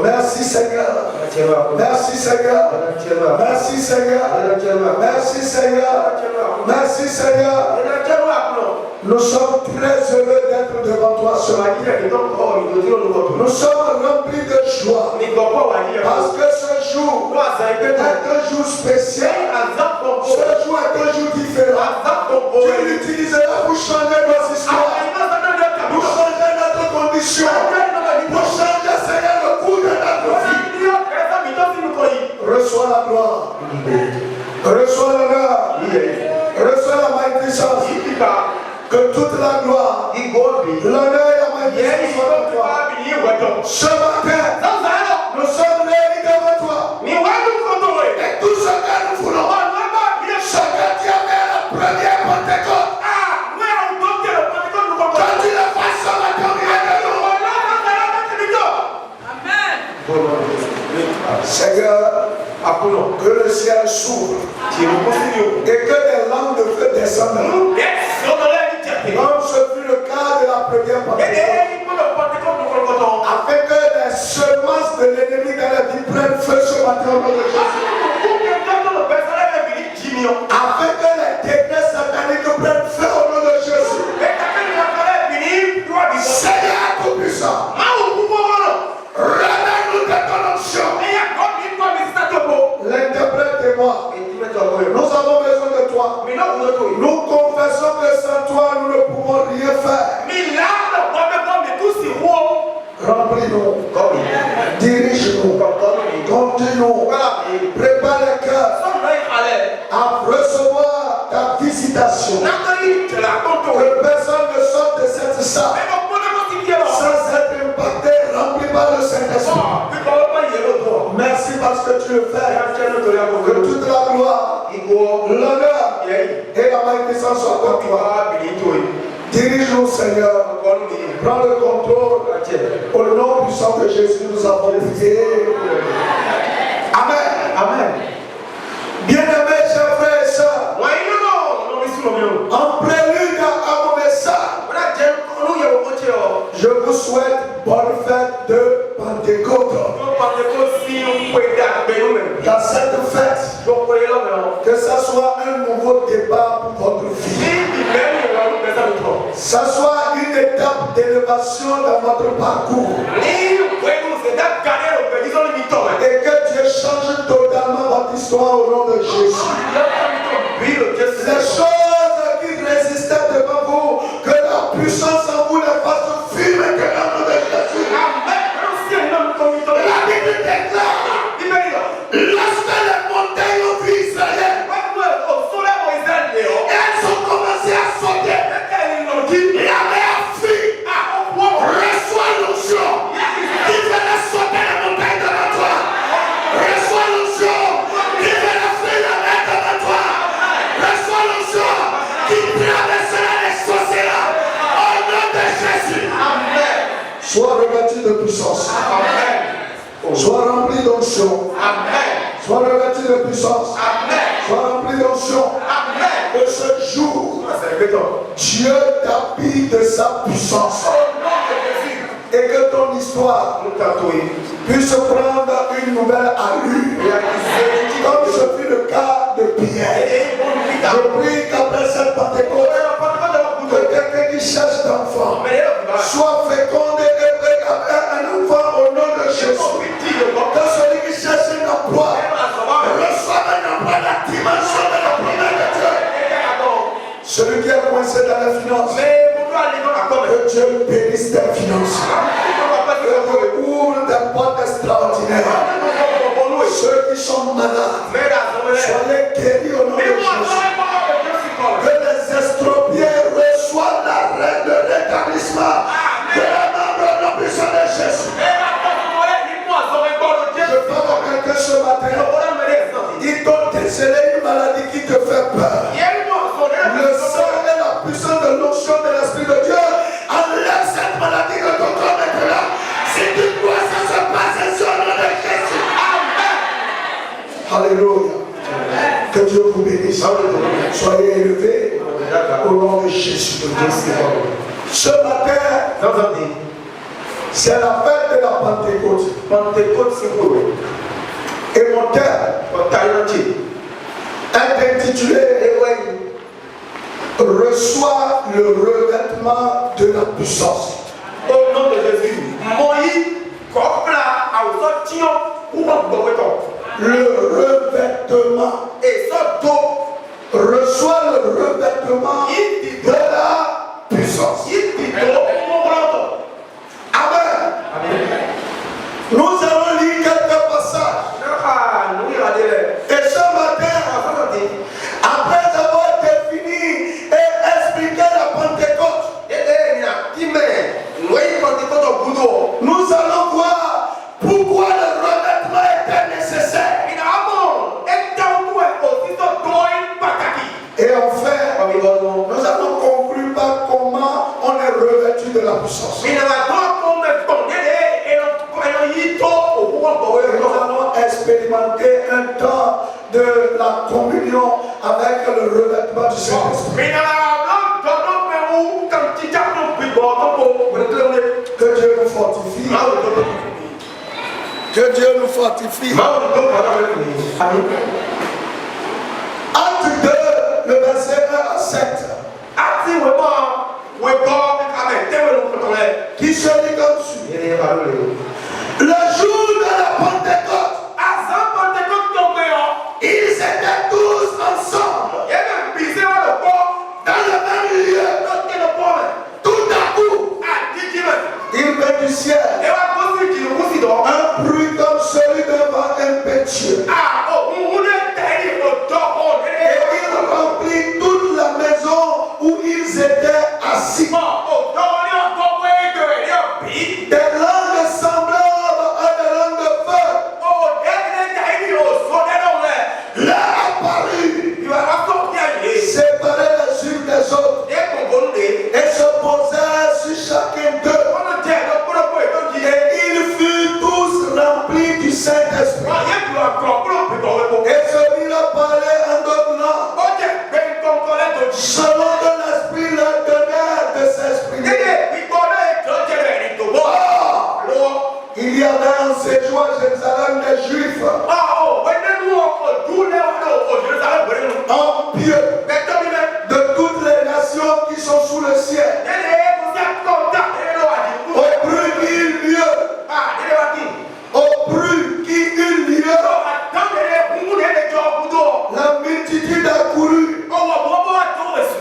Merci Seigneur. Merci Seigneur. Merci Seigneur. Merci Seigneur. Merci Seigneur. Nous sommes très heureux d'être devant toi ce matin. Nous sommes remplis de joie. Parce que ce jour est un jour spécial. Ce jour est un jour différent. Tu l'utiliseras pour changer nos histoires. Pour changer notre condition. Pour changer, Seigneur, le cours de notre vie. Reçois la gloire. Reçois l'honneur. Reçois la magnificence. Que toute la gloire, l'honneur et la magnificence soient pour toi. Ce matin, nous sommes réunis devant toi. Et tout ce que nous voulons, ce que tu as fait à la première Pentecôte, quand tu le fasses ce matin, Seigneur, que le ciel s'ouvre et que les langues de feu descendent. Comme ce fut le cas de la première Pentecôte, afin que les semences de l'ennemi dans la vie prennent feu ce matin au nom de Jésus. Afin que les ténèbres sataniques prennent feu au nom de Jésus. Seigneur tout-puissant, ramène-nous de ton onction. L'interprète et moi, nous avons besoin de toi. Nous confessons que sans toi nous ne pouvons rien faire. Remplis-nous, dirige-nous, conduis-nous, prépare les cœurs à recevoir ta visitation. Que personne ne sorte de cette salle sans être impacté, rempli par le Saint-Esprit. Merci parce que tu le fais. Que toute la gloire, l'honneur et la magnificence soient pour toi. Dirige-nous, Seigneur. Prends le contrôle. Au nom puissant de Jésus, nous avons prié. Amen. Amen. Bien-aimés, chers frères et sœurs, en prélude à mon message, je vous souhaite bonne fête de Pentecôte. Dans cette fête, que ce soit un nouveau départ pour votre vie. Ça soit une étape d'élévation dans votre parcours. Et que Dieu change totalement votre histoire au nom de Jésus. Les choses qui résistaient devant vous, que la puissance en vous les fasse fuir maintenant au nom de Jésus. La Bible déclare, lorsque les montagnes ont vu Israël, elles ont commencé à sauter. La mer fuit. Reçois l'onction qui fait sauter la montagne devant toi. Reçois l'onction qui fait fuir la mer devant toi. Reçois l'onction qui traversera les sorcières. Au nom de Jésus. Amen. Sois revêtu de puissance. Amen. Sois rempli d'onction. Amen. Sois revêtu de puissance. Amen. Sois rempli d'onction. Amen. Que ce jour, Dieu t'habille de sa puissance. Et que ton histoire puisse prendre une nouvelle allure. Comme ce fut le cas de Pierre. Je prie qu'après cette Pentecôte, que quelqu'un qui cherche d'enfant soit fécondé et un enfant au nom de Jésus. Que celui qui cherche un emploi reçoive un emploi dans la dimension de la promesse de Dieu. Celui qui est coincé dans les finances, que Dieu bénisse tes finances. Que Dieu ouvre des portes extraordinaires. Ceux qui sont malades, soyez guéris au nom de Jésus. Que les estropiés reçoivent la reine de rétablissement de la membre au nom puissant de Jésus. Je parle à quelqu'un ce matin. Ils t'ont décelé une maladie qui te fait peur. Le sang et la puissance de l'onction de l'Esprit de Dieu enlève cette maladie de ton corps maintenant. Si tu crois, ça se passe sur le nom de Jésus. Amen. Alléluia. Que Dieu vous bénisse. Soyez élevés au nom de Jésus. Ce matin, C'est la fête de la Pentecôte. Pentecôte, c'est quoi? Et mon thème est intitulé Reçois le revêtement de la puissance. Au nom de Jésus. Le revêtement. Et ça, reçois le revêtement de la puissance. Amen. Nous allons lire quelques passages. Et ce matin, après avoir défini et expliqué la Pentecôte, nous allons voir pourquoi le revêtement était nécessaire. Et enfin, nous allons conclure par comment on est revêtu de la puissance. Et nous allons expérimenter un temps de la communion avec le revêtement du Saint-Esprit. Que Dieu nous fortifie. Que Dieu nous fortifie. Acte 2, le verset 1 à 7. Qui se dit comme suit. Le jour de la Pentecôte, ils étaient tous ensemble dans le même lieu. Tout à coup, il vint du ciel un bruit comme celui d'un vent impétueux. Et il remplit toute la maison où ils étaient assis. Des langues semblables à des langues de feu leur apparut, séparés les unes des autres, et se posèrent sur chacun d'eux. Et ils furent tous remplis du Saint-Esprit. Et se mirent à parler en d'autres langues, selon que l'Esprit leur donnait de s'exprimer. Or, il y avait en séjour à Jérusalem des Juifs en pieux de toutes les nations qui sont sous le ciel. Au bruit qui eut lieu, la multitude accourut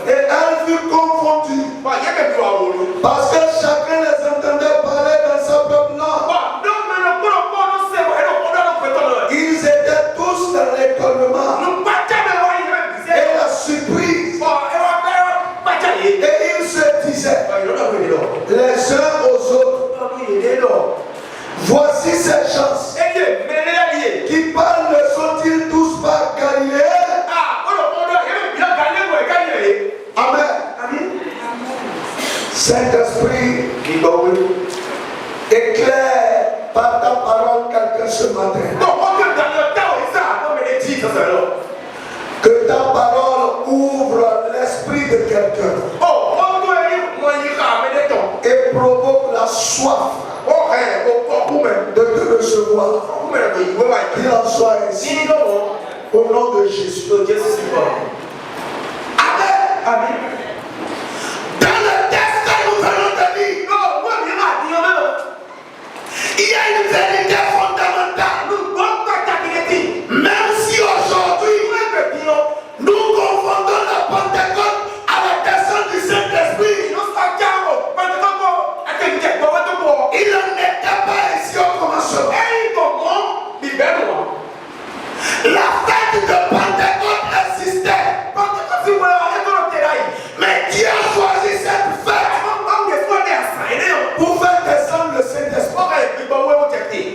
et elle fut confondue parce que chacun les entendait parler dans sa propre langue. Ils étaient tous dans l'étonnement et la surprise. Et ils se disaient les uns aux autres, voici ces gens qui parlent, ne sont-ils tous pas Galiléens? Amen. Saint-Esprit, éclaire par ta parole quelqu'un ce matin. Que ta parole ouvre l'esprit de quelqu'un et provoque la soif de te recevoir. Qu'il en soit ainsi au nom de Jésus. Amen. Dans le texte que nous allons te lire, il y a une vérité fondamentale. Même si aujourd'hui nous confondons la Pentecôte à la descente du Saint-Esprit, il n'en était pas ainsi au commencement. La fête de Pentecôte existait. Mais Dieu a choisi cette fête pour faire descendre le Saint-Esprit.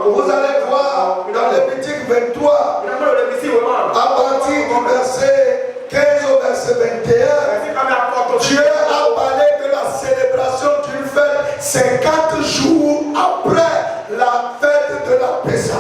Vous allez voir dans Lévitique 23, à partir du verset 15 au verset 21, Dieu a parlé de la célébration d'une fête 50 jours après la fête de la Pessa.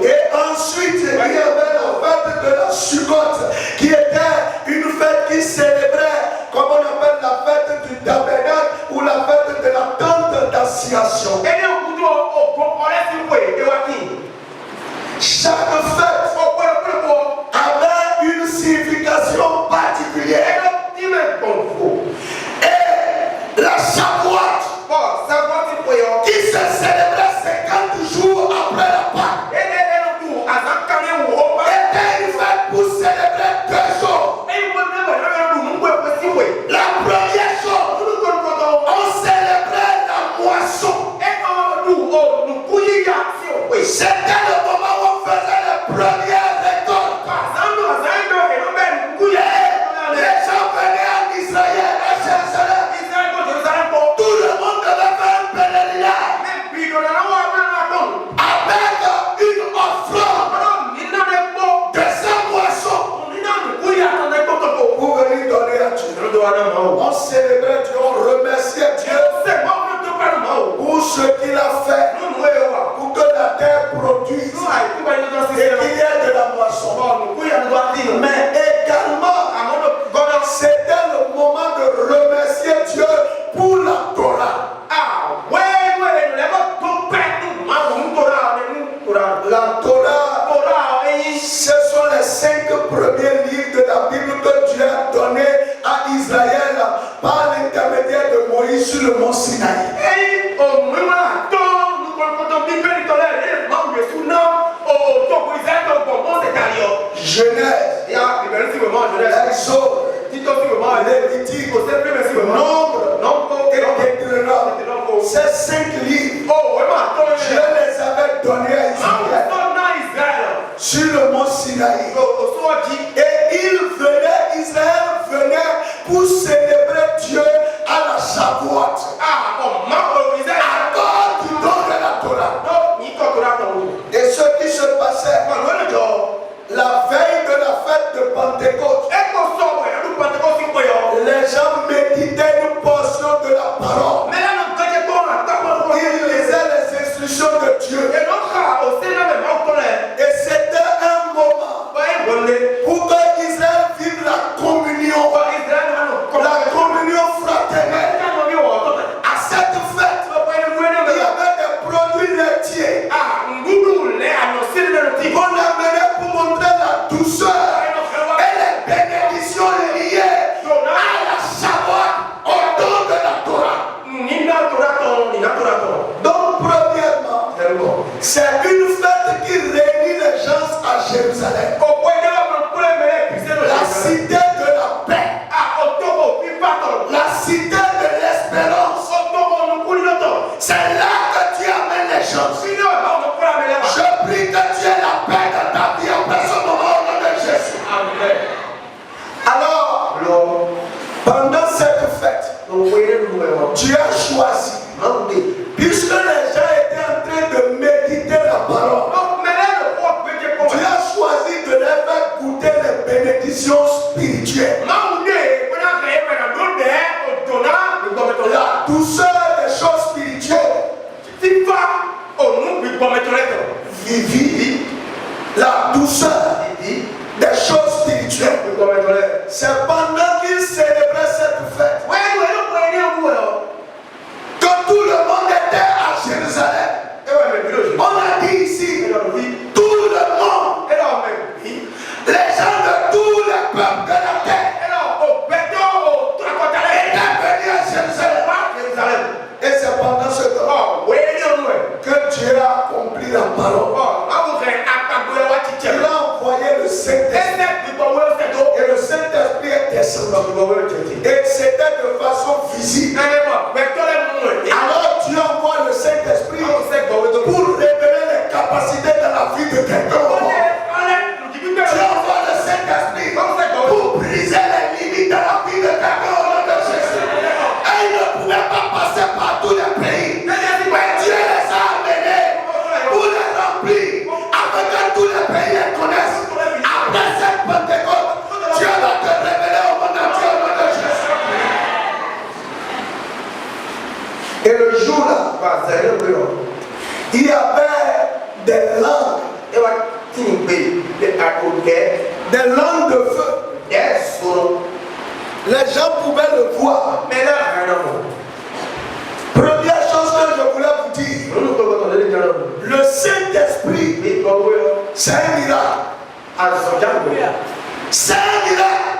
Et ensuite, il y avait la fête de la Sukkot, qui était une fête qui célébrait, comme on appelle la fête du tabernacle ou la fête de la tente d'assignation. Chaque fête avait une signification particulière. Et la Shavuot, qui se célébrait 50 jours après la Pâque, était une fête pour célébrer 2 jours. La première chose, on célébrait la moisson. C'était le moment où on faisait les premières récoltes. Les gens venaient en Israël, à Jérusalem. Tout le monde devait faire un pèlerinage avec une offrande de sa moisson pour venir donner à Dieu. On célébrait Dieu, on remerciait Dieu pour ce qu'il a fait, pour que la terre produise et qu'il y ait de la moisson. Mais également, c'était le moment de remercier Dieu pour la Torah. La Torah, ce sont les 5 premiers livres de la Bible que Dieu a donné à Israël par l'intermédiaire de Moïse sur le mont Sinaï. Genèse, Exode, Lévitique, Nombre et Deutéronome. Ces 5 livres, Dieu les avait donnés à Israël sur le mont Sinaï. Et Israël venait pour célébrer Dieu à la Shavuot. À cause du don de la Torah. Et ce qui se passait la veille de la fête de Pentecôte, les gens méditaient une portion de la parole. Ils lisaient les instructions de Dieu. Et c'était un moment pour que Israël vive la communion fraternelle. À cette fête, il y avait des produits laitiers qu'on amenait pour montrer la douceur et les bénédictions liées à la Shavuot, au don de la Torah. Donc, premièrement, c'est une fête qui réunit les gens à Jérusalem, la cité de la paix, la cité de l'espérance. C'est là que tu amènes les gens. Je prie que tu aies la paix dans ta vie après ce moment au nom de Jésus. Amen. Alors, pendant cette fête, Dieu a choisi, puisque les gens étaient en train de méditer la parole, Dieu a choisi de les faire goûter les bénédictions spirituelles. La douceur des choses spirituelles. Vivi, la douceur des choses spirituelles. C'est pendant qu'ils célébraient cette fête que tout le monde était à Jérusalem. On a dit ici, tout le monde, les gens de tous les peuples de la terre étaient venus à Jérusalem. Et c'est pendant ce temps que Dieu a accompli la parole. Il a envoyé le Saint-Esprit. Et le Saint-Esprit est descendu. Et c'était de façon visible. Alors Dieu envoie le Saint-Esprit pour révéler les capacités de la vie de quelqu'un. Dieu envoie le Saint-Esprit pour briser les limites de la vie de quelqu'un au nom de Jésus. Et il ne pouvait Et le jour-là, il y avait des langues. Des langues de feu. Les gens pouvaient le voir. Première chose que je voulais vous dire, le Saint-Esprit, c'est un miracle. C'est un miracle.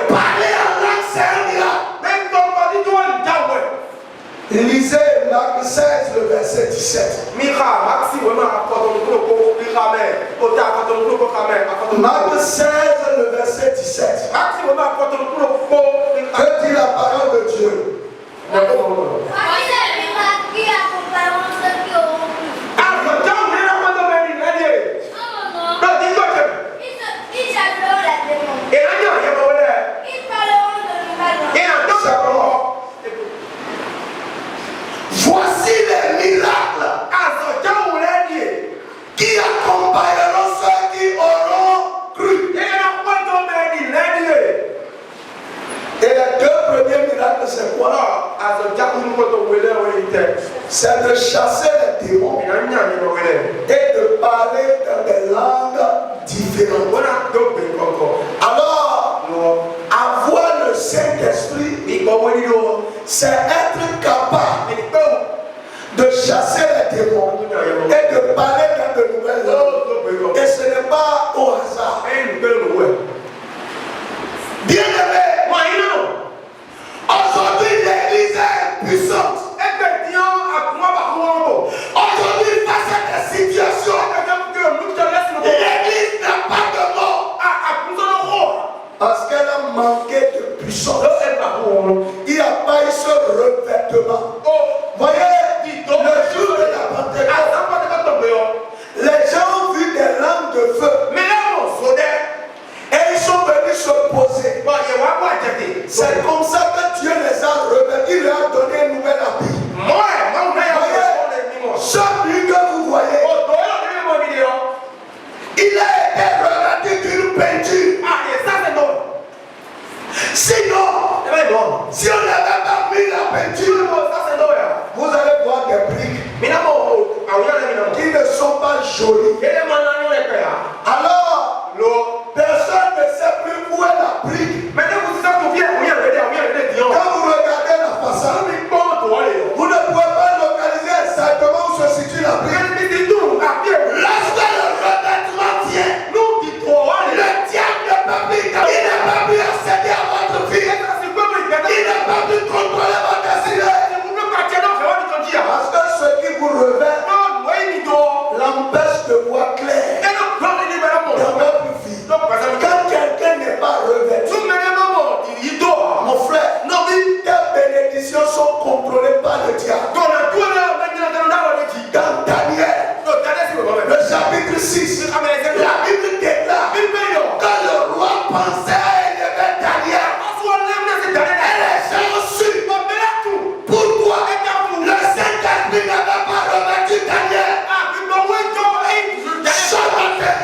Parler en langue, c'est un miracle. Lisez Marc 16, le verset 17. Marc 16, le verset 17. Que dit la parole de Dieu? Voici les miracles qui accompagneront ceux qui auront cru. Et les deux premiers miracles, c'est quoi? C'est de chasser les démons et de parler dans des langues différentes. Alors, avoir le Saint-Esprit, c'est être capable de chasser les démons et de parler dans de nouvelles langues. Et ce n'est pas au hasard. Bien aimé, aujourd'hui l'église est puissante. Aujourd'hui, face à des situations, l'église n'a pas de mort. Parce qu'elle a manqué de puissance. Il n'y a pas eu ce revêtement. Voyez, le jour de la Pentecôte, les gens ont vu des langues de feu. Et ils sont venus se poser. C'est comme ça que Dieu les a revêtus. Il leur a donné une nouvelle habit. Celui que vous voyez, il a été revêtu d'une peinture. Sinon, si on n'avait pas mis la peinture, vous allez voir des briques qui ne sont pas jolies. Alors, personne ne sait plus où est la brique. Quand vous regardez la façade, vous ne pouvez pas localiser exactement où se situe la brique. Lorsque le revêtement vient, le diable ne peut plus, il n'a pas pu accéder à votre vie. Il n'a pas pu contrôler votre destinée. Parce que ce qui vous revêt l'empêche de voir clair dans votre vie. Quand quelqu'un n'est pas revêtu, mon frère, tes bénédictions sont contrôlées par le diable. Dans Daniel, le chapitre 6, la Bible déclare que le roi pensait à élever Daniel. Et les gens ont su pourquoi le Saint-Esprit n'avait pas revêtu Daniel. Ce matin,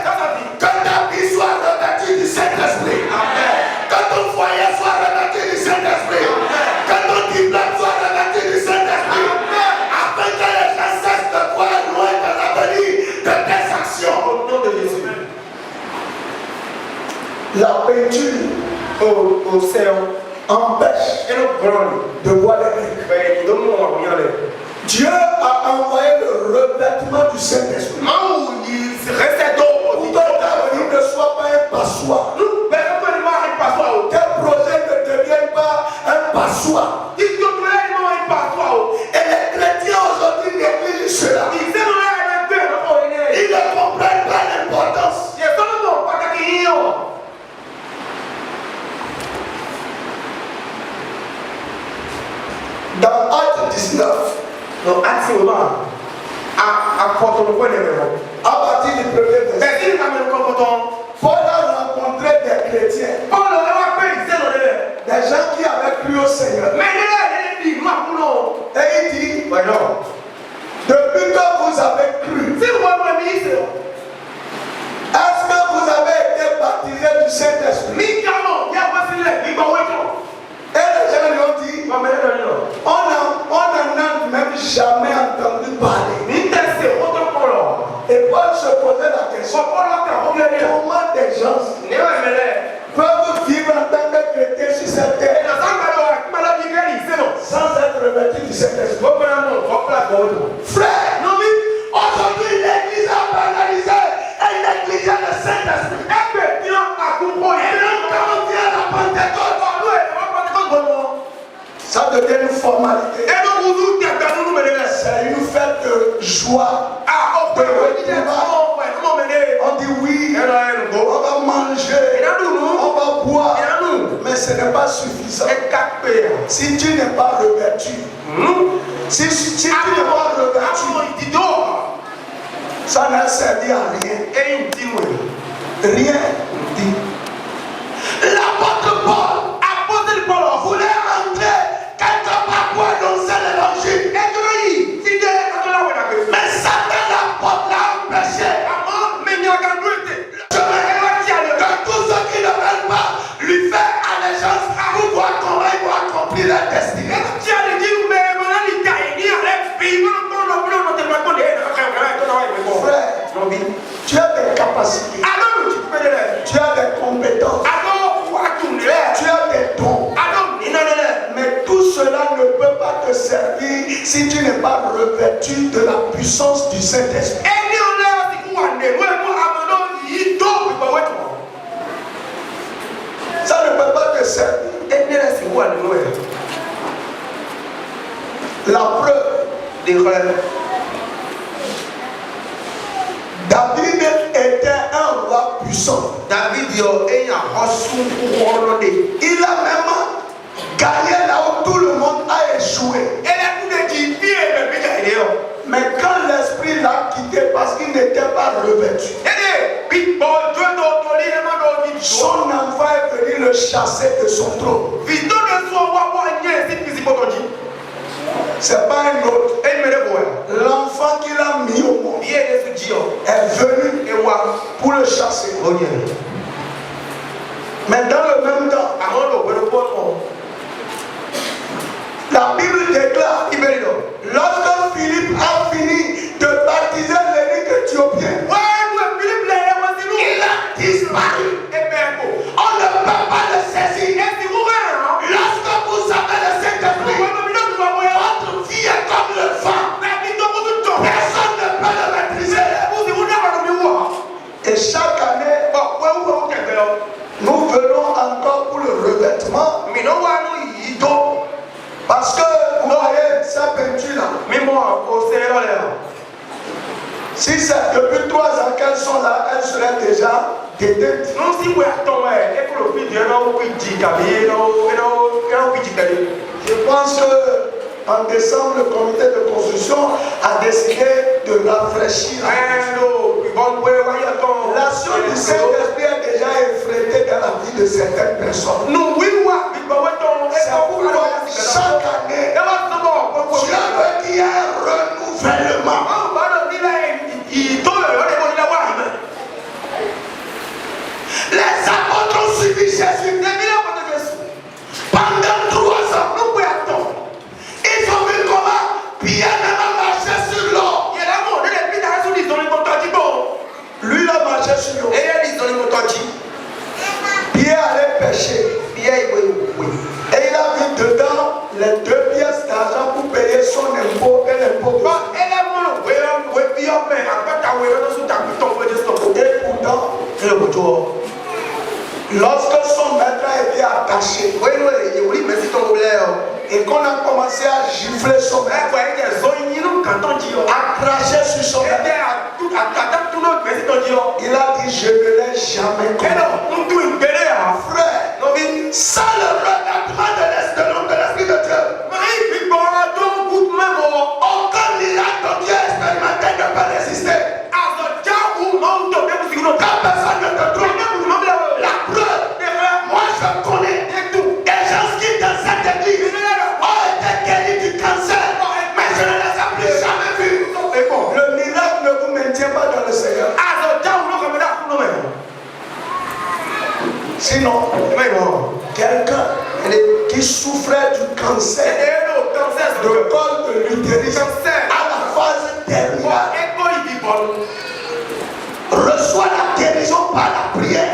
que ta vie soit revêtue du Saint-Esprit. Que ton foyer soit revêtu du Saint-Esprit. Que ton diplôme soit revêtu du Saint-Esprit. Afin que les gens cessent de voir loin de l'avenir de tes actions. Au nom de Jésus. La peinture au séant empêche de voir les briques. Dieu a envoyé le revêtement du Saint-Esprit. Pour que ta vie ne soit pas un passoire. Tes projets ne deviennent pas un passoire. Et les chrétiens aujourd'hui négligent cela. Ils ne comprennent pas l'importance. Dans Acte 19, à partir du premier verset, Paul a rencontré des chrétiens, des gens qui avaient cru au Seigneur. Et il dit, depuis que vous avez cru, est-ce que vous avez été baptisé du Saint-Esprit? Et les gens lui ont dit, on en devient une formalité. C'est une fête de joie. On dit oui, on va manger, on va boire, mais ce n'est pas suffisant. Si tu n'es pas revêtu, si tu n'es pas revêtu, ça n'a servi à rien. Rien. L'apôtre Paul voulait entrer quelque part pour annoncer l'évangile. Mais Satan l'a empêché. Que tous ceux qui ne veulent pas lui faire allégeance pour voir comment il va accomplir la destinée. Frère, tu as des capacités. Tu as des compétences. Tu as des dons. Mais tout cela ne peut pas te servir si tu n'es pas revêtu de la puissance du Saint-Esprit. Ça ne peut pas te servir. La preuve, David était un roi puissant. Il a même gagné là où tout le monde a échoué. Mais quand l'esprit l'a quitté parce qu'il n'était pas revêtu, son enfant est venu le chasser de son trône. C'est pas un autre. L'enfant qu'il a mis au monde est venu pour le chasser. Mais dans le même temps, la Bible déclare, lorsque Philippe a fini de baptiser l'élite éthiopien, il a disparu. On ne peut pas le saisir. Lorsque vous avez le Saint-Esprit, votre vie est comme le vent. Personne ne peut le maîtriser. Et chaque année, nous venons encore pour le revêtement. Parce que vous voyez cette peinture-là. Si c'est depuis 3 ans qu'elles sont là, elles seraient déjà déteintes. Je pense qu'en décembre, le comité de construction a décidé de rafraîchir. L'action du Saint-Esprit est déjà effrétée dans la vie de certaines personnes. C'est pourquoi chaque année, Dieu veut qu'il y ait un renouvellement. Les apôtres ont suivi Jésus pendant 3 ans. Ils ont vu comment Pierre n'a marché sur l'eau. Lui, il a marché sur l'eau. Pierre allait pêcher. Et il a mis dedans les 2 pièces d'argent pour payer son impôt et l'impôt. Et pourtant, lorsque son maître a été attaché et qu'on a commencé à gifler son maître, à cracher sur son maître, il a dit: je ne l'ai jamais connu. Frère, sans le revêtement de l'Esprit de Dieu, aucun miracle que Dieu a expérimenté ne peut résister. Quand personne ne te trouve, la preuve, moi je connais des gens qui dans cette église ont été guéris du cancer, mais je ne les ai plus jamais vus. Le miracle ne vous maintient pas dans le Seigneur. Sinon, quelqu'un qui souffrait du cancer de col de l'utérus à la phase terminale reçoit la guérison par la prière.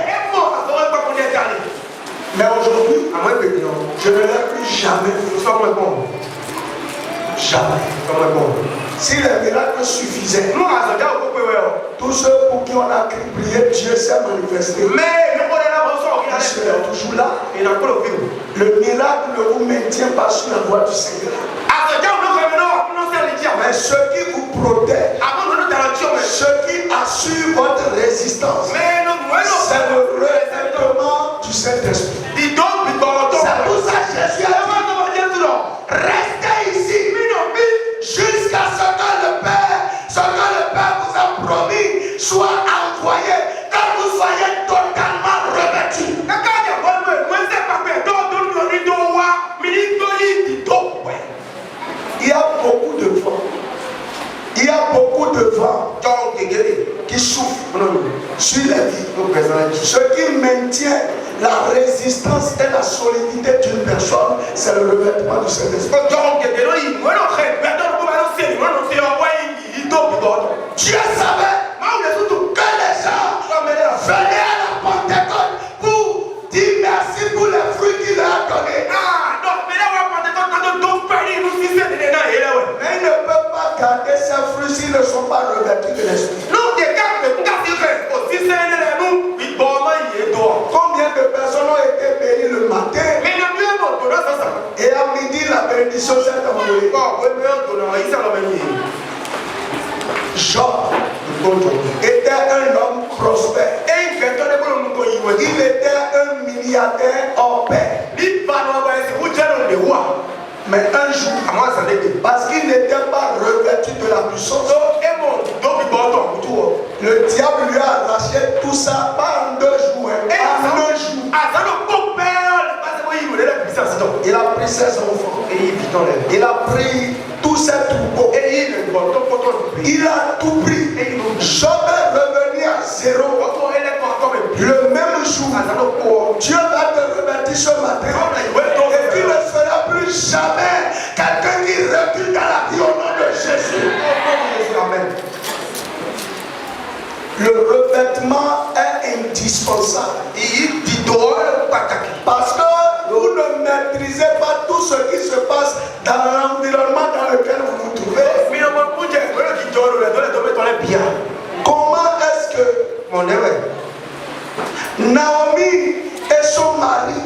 Mais aujourd'hui, je ne l'ai plus jamais vu. Jamais. Si les miracles suffisaient, tous ceux pour qui on a prié, Dieu s'est manifesté. il serait toujours là. Le miracle ne vous maintient pas sur la voie du Seigneur. Mais ce qui vous protège, ce qui assure votre résistance, c'est le revêtement du Saint-Esprit. C'est pour ça que Jésus a dit, restez ici jusqu'à ce que le Père vous a promis soit envoyé, quand vous soyez totalement revêtus. Il y a beaucoup de vent. Il y a beaucoup de vent qui souffle sur la vie. Ce qui maintient la résistance et la solidité d'une personne, c'est le revêtement du Saint-Esprit. Dieu savait que les gens venaient à la Pentecôte pour dire merci pour les fruits qu'il leur a donnés. Mais ils ne peuvent pas garder ces fruits s'ils ne sont pas revêtus de l'Esprit. Combien de personnes ont été bénies le matin et à midi la bénédiction s'est envolée? Job était un homme prospère. Il était un milliardaire en paix. Mais un jour, parce qu'il n'était pas revêtu de la puissance, le diable lui a arraché tout ça pas en 2 jours, en 1 jour. Il a pris ses enfants, il a pris tous ses troupeaux, il a tout pris. Job est revenu à 0. Le même jour, Dieu va te revêtir ce matin et tu ne seras plus jamais quelqu'un qui recule dans la vie au nom de Jésus. Amen. Le revêtement est indispensable parce que vous ne maîtrisez pas tout ce qui se passe dans l'environnement dans lequel vous vous trouvez. Comment est-ce que Naomi et son mari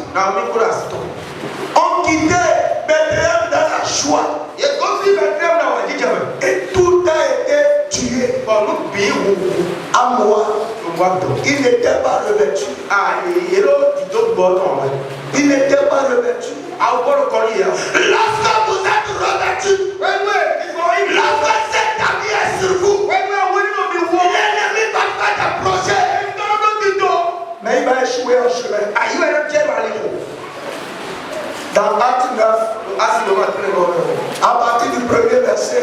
ont quitté Bethléem dans la joie et tout a été tué à moi? Il n'était pas revêtu. Il n'était pas revêtu. Lorsque vous êtes revêtu, lorsque cet ami est sur vous, l'ennemi va faire des projets, mais il va échouer en chemin. Dans Acte 9, à partir du 1er verset,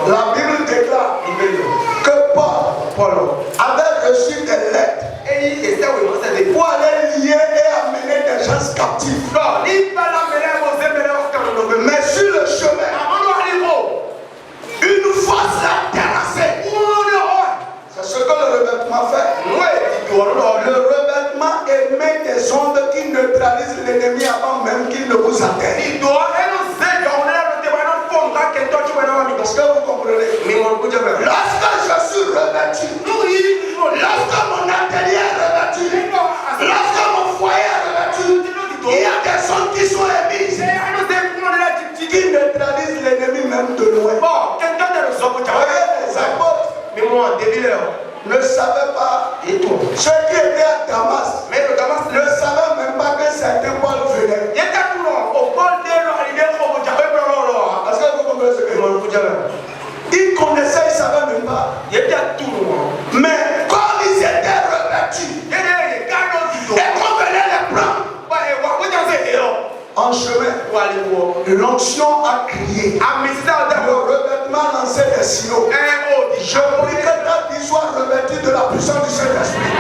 la Bible déclare que Paul avait reçu des lettres pour aller lier et amener des gens captifs. Mais sur le chemin, une force l'a terrassé. C'est ce que le revêtement fait. Le revêtement émet des ondes qui neutralisent l'ennemi avant même qu'il ne vous atteigne. Est-ce que vous comprenez? Lorsque je suis revêtu, lorsque mon atelier est revêtu, lorsque mon foyer est revêtu, il y a des ondes qui sont émises qui neutralisent l'ennemi même de loin. Les apôtres ne savaient pas, ceux qui étaient à Damas ne savaient même pas que certains Paul venait. Est-ce que vous comprenez ce que je veux dire? Ils connaissaient, ils ne savaient même pas. Mais comme ils étaient revêtus et qu'on venait les prendre en chemin, l'onction a crié. Le revêtement lançait des silos. Je prie que ta vie soit revêtue de la puissance du Saint-Esprit.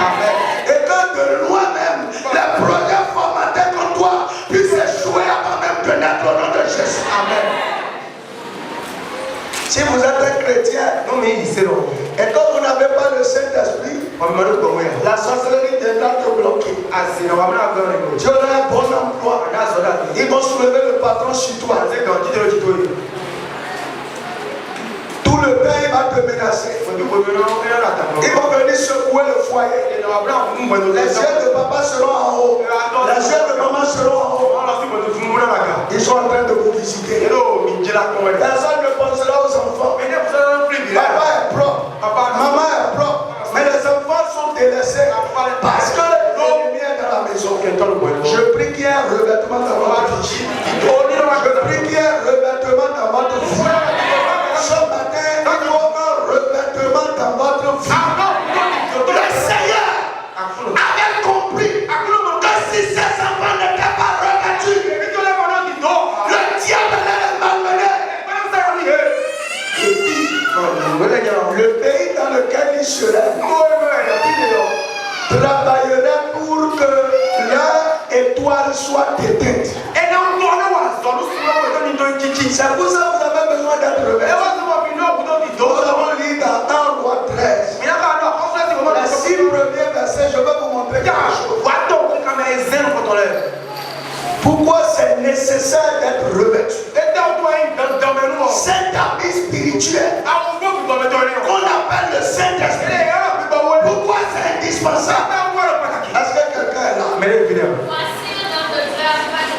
Et que de loin même, les projets formatés contre toi puissent échouer avant même de naître au nom de Jésus. Amen. Si vous êtes un chrétien et que vous n'avez pas le Saint-Esprit, la sorcellerie viendra te bloquer. Tu auras un bon emploi. Ils vont soulever le patron sur toi. Tout le pain l'ennemi va te menacer. Il va venir secouer le foyer. Les yeux de papa seront en haut. Les yeux de maman seront en haut. Ils sont en train de vous visiter. Personne ne pensera aux enfants. Papa est propre. Maman est propre. Mais les enfants sont délaissés parce que l'ennemi est dans la maison. Je prie qu'il y ait un revêtement dans votre vie. Je prie qu'il y ait un revêtement dans votre vie. Ce matin, il y aura un revêtement dans votre vie. Le Seigneur avait compris que si ses enfants n'étaient pas revêtus, le diable allait les malmener. Le pays dans lequel il serait travaillerait pour que leur étoile soit éteinte. C'est pour ça que vous avez besoin d'être revêtu. Nous avons lu dans 1 Roi 13. Les 6 premiers versets, je vais vous montrer quelque chose. Pourquoi c'est nécessaire d'être revêtu? Cet habit spirituel qu'on appelle le Saint-Esprit. Pourquoi c'est indispensable? Est-ce que quelqu'un est là? Voici le nom de Dieu afin de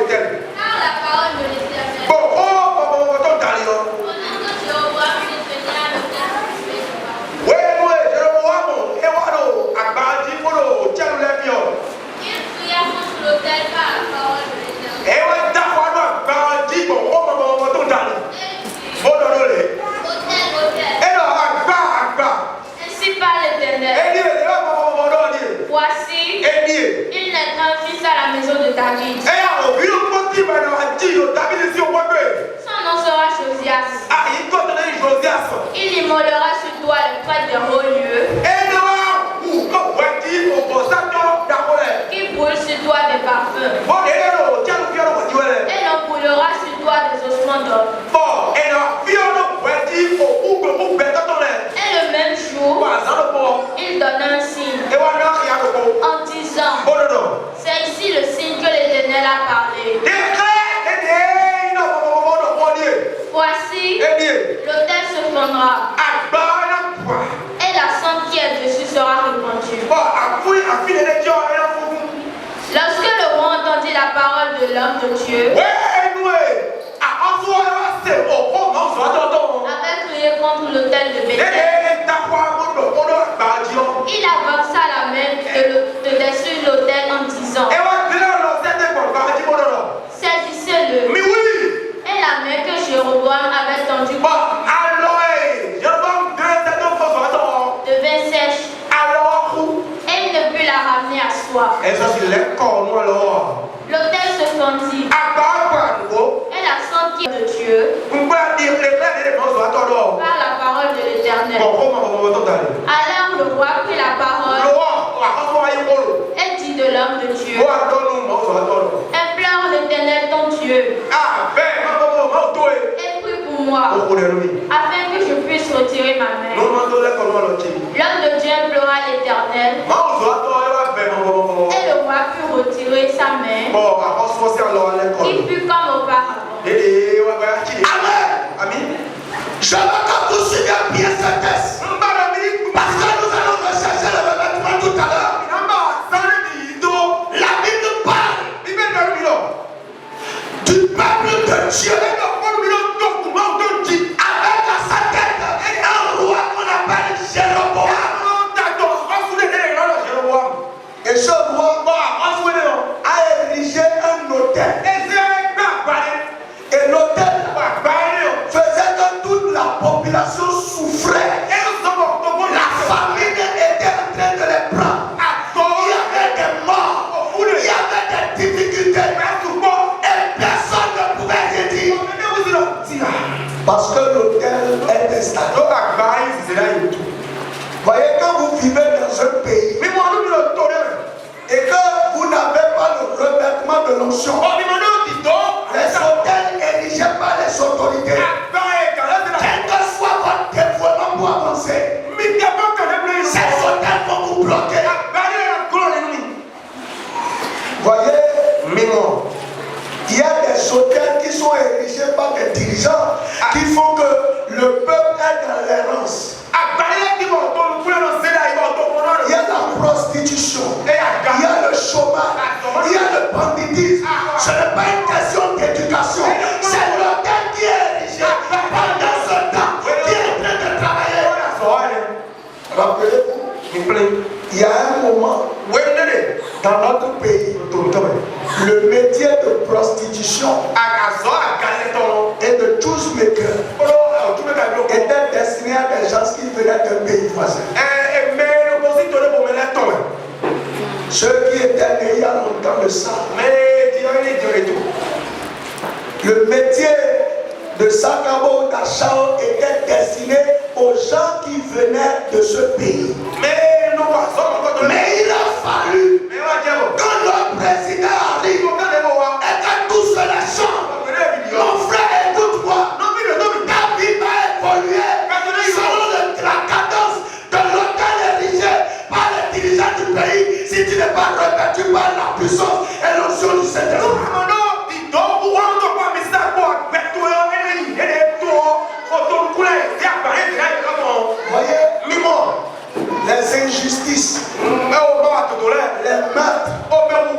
car la parole de l'Éternel. Au nom de Jéhovah, il venait à l'autel sanctuaire. Il pria contre l'autel par la parole de l'Éternel. Ainsi parle l'Éternel. Voici, il naîtra un fils à la maison de David. Son nom sera Josias. Il immolera sur toi les prêtres des hauts lieux qui brûlent sur toi des parfums. Et l'on brûlera sur toi des ossements d'homme. Et le même jour, il donna un signe en disant, c'est ici le signe que l'Éternel a parlé. Voici, l'autel se fondra et la cendre qui est dessus sera répandue. Lorsque le roi entendit la parole de l'homme de Dieu, avait crié contre l'autel de Bethel. Il avança la main de dessus l'autel en disant, saisissez-le. Et la main que Jéroboam avait tendue devint sèche et il ne put la ramener à soi. L'autel se fondit et la cendre qui est de Dieu par la parole de l'Éternel. Alors le roi prit la parole et dit de l'homme de Dieu, implore l'Éternel ton Dieu et prie pour moi afin que je puisse retirer ma main. L'homme de Dieu implora l'Éternel et le roi put retirer sa main. Il fut comme auparavant. Amen. Je veux que vous suiviez bien ce texte. Parce que nous allons rechercher le revêtement tout à l'heure. La Bible parle du peuple de Dieu avec à sa tête un roi qu'on appelle Jéroboam. Et ce roi a érigé un autel. Et l'autel faisait que toute la population souffrait. La famine était en train de les prendre. Il y avait des morts. Il y avait des difficultés. Et personne ne pouvait rien dire. Parce que l'autel est installé. Voyez, quand vous vivez dans un pays et que vous n'avez pas le revêtement de l'onction, les hôtels érigés par les autorités, quel que soit votre développement pour avancer, ces hôtels vont vous bloquer. Voyez, il y a des hôtels qui sont érigés par des dirigeants. l'intolérance. Il y a la prostitution. Il y a le chômage. Il y a le banditisme. Ce n'est pas une question d'éducation. C'est l'autel qui est érigé pendant ce temps qui est en train de travailler. Rappelez-vous, il y a un moment dans notre pays, le métier de prostitution et de touchmaker était destiné à des gens qui venaient d'un pays voisin. Ceux qui étaient nés il y a longtemps de ça. Le métier de Sakabo ou d'Achao était destiné aux gens qui venaient de ce pays. Mais il a fallu que notre président arrive et que tous les chantent. Mon frère, écoute-moi. Ta vie va évoluer selon la cadence de l'autel érigé par les dirigeants du pays si tu n'es pas revêtu par la puissance et l'onction du Seigneur. Voyez, les injustices, les meurtres,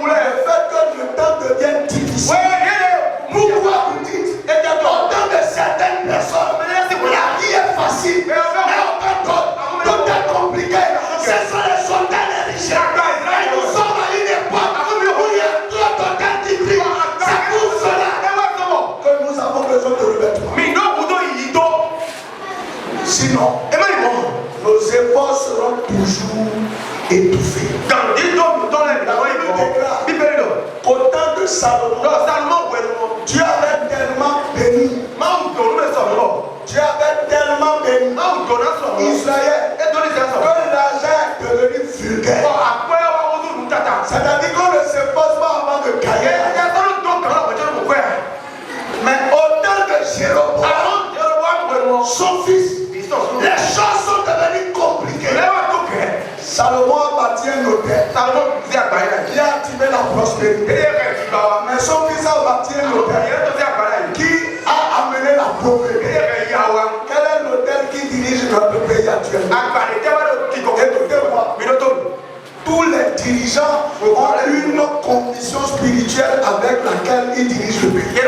le fait que le temps devient difficile. Pourquoi vous dites, autant de certaines personnes, la vie est facile, mais autant d'autres, tout est compliqué. Ce sont les soldats érigés. Et nous sommes à une époque où il y a trop d'autant qui brillent. C'est pour cela que nous avons besoin de revêtement. Sinon, nos efforts seront toujours étouffés. Autant de Salomon, Dieu avait tellement béni. Dieu avait tellement béni Israël que l'argent est devenu vulgaire. C'est-à-dire qu'on ne se pose pas avant de gagner. Mais autant de Jéroboam, son fils, les choses sont devenues compliquées. Salomon a bâti un hôtel. Il a activé la prospérité. Mais son fils a bâti un hôtel qui a amené la pauvreté. Quel est l'hôtel qui dirige notre pays actuellement? Écoutez-moi. Tous les dirigeants ont une condition spirituelle avec laquelle ils dirigent le pays.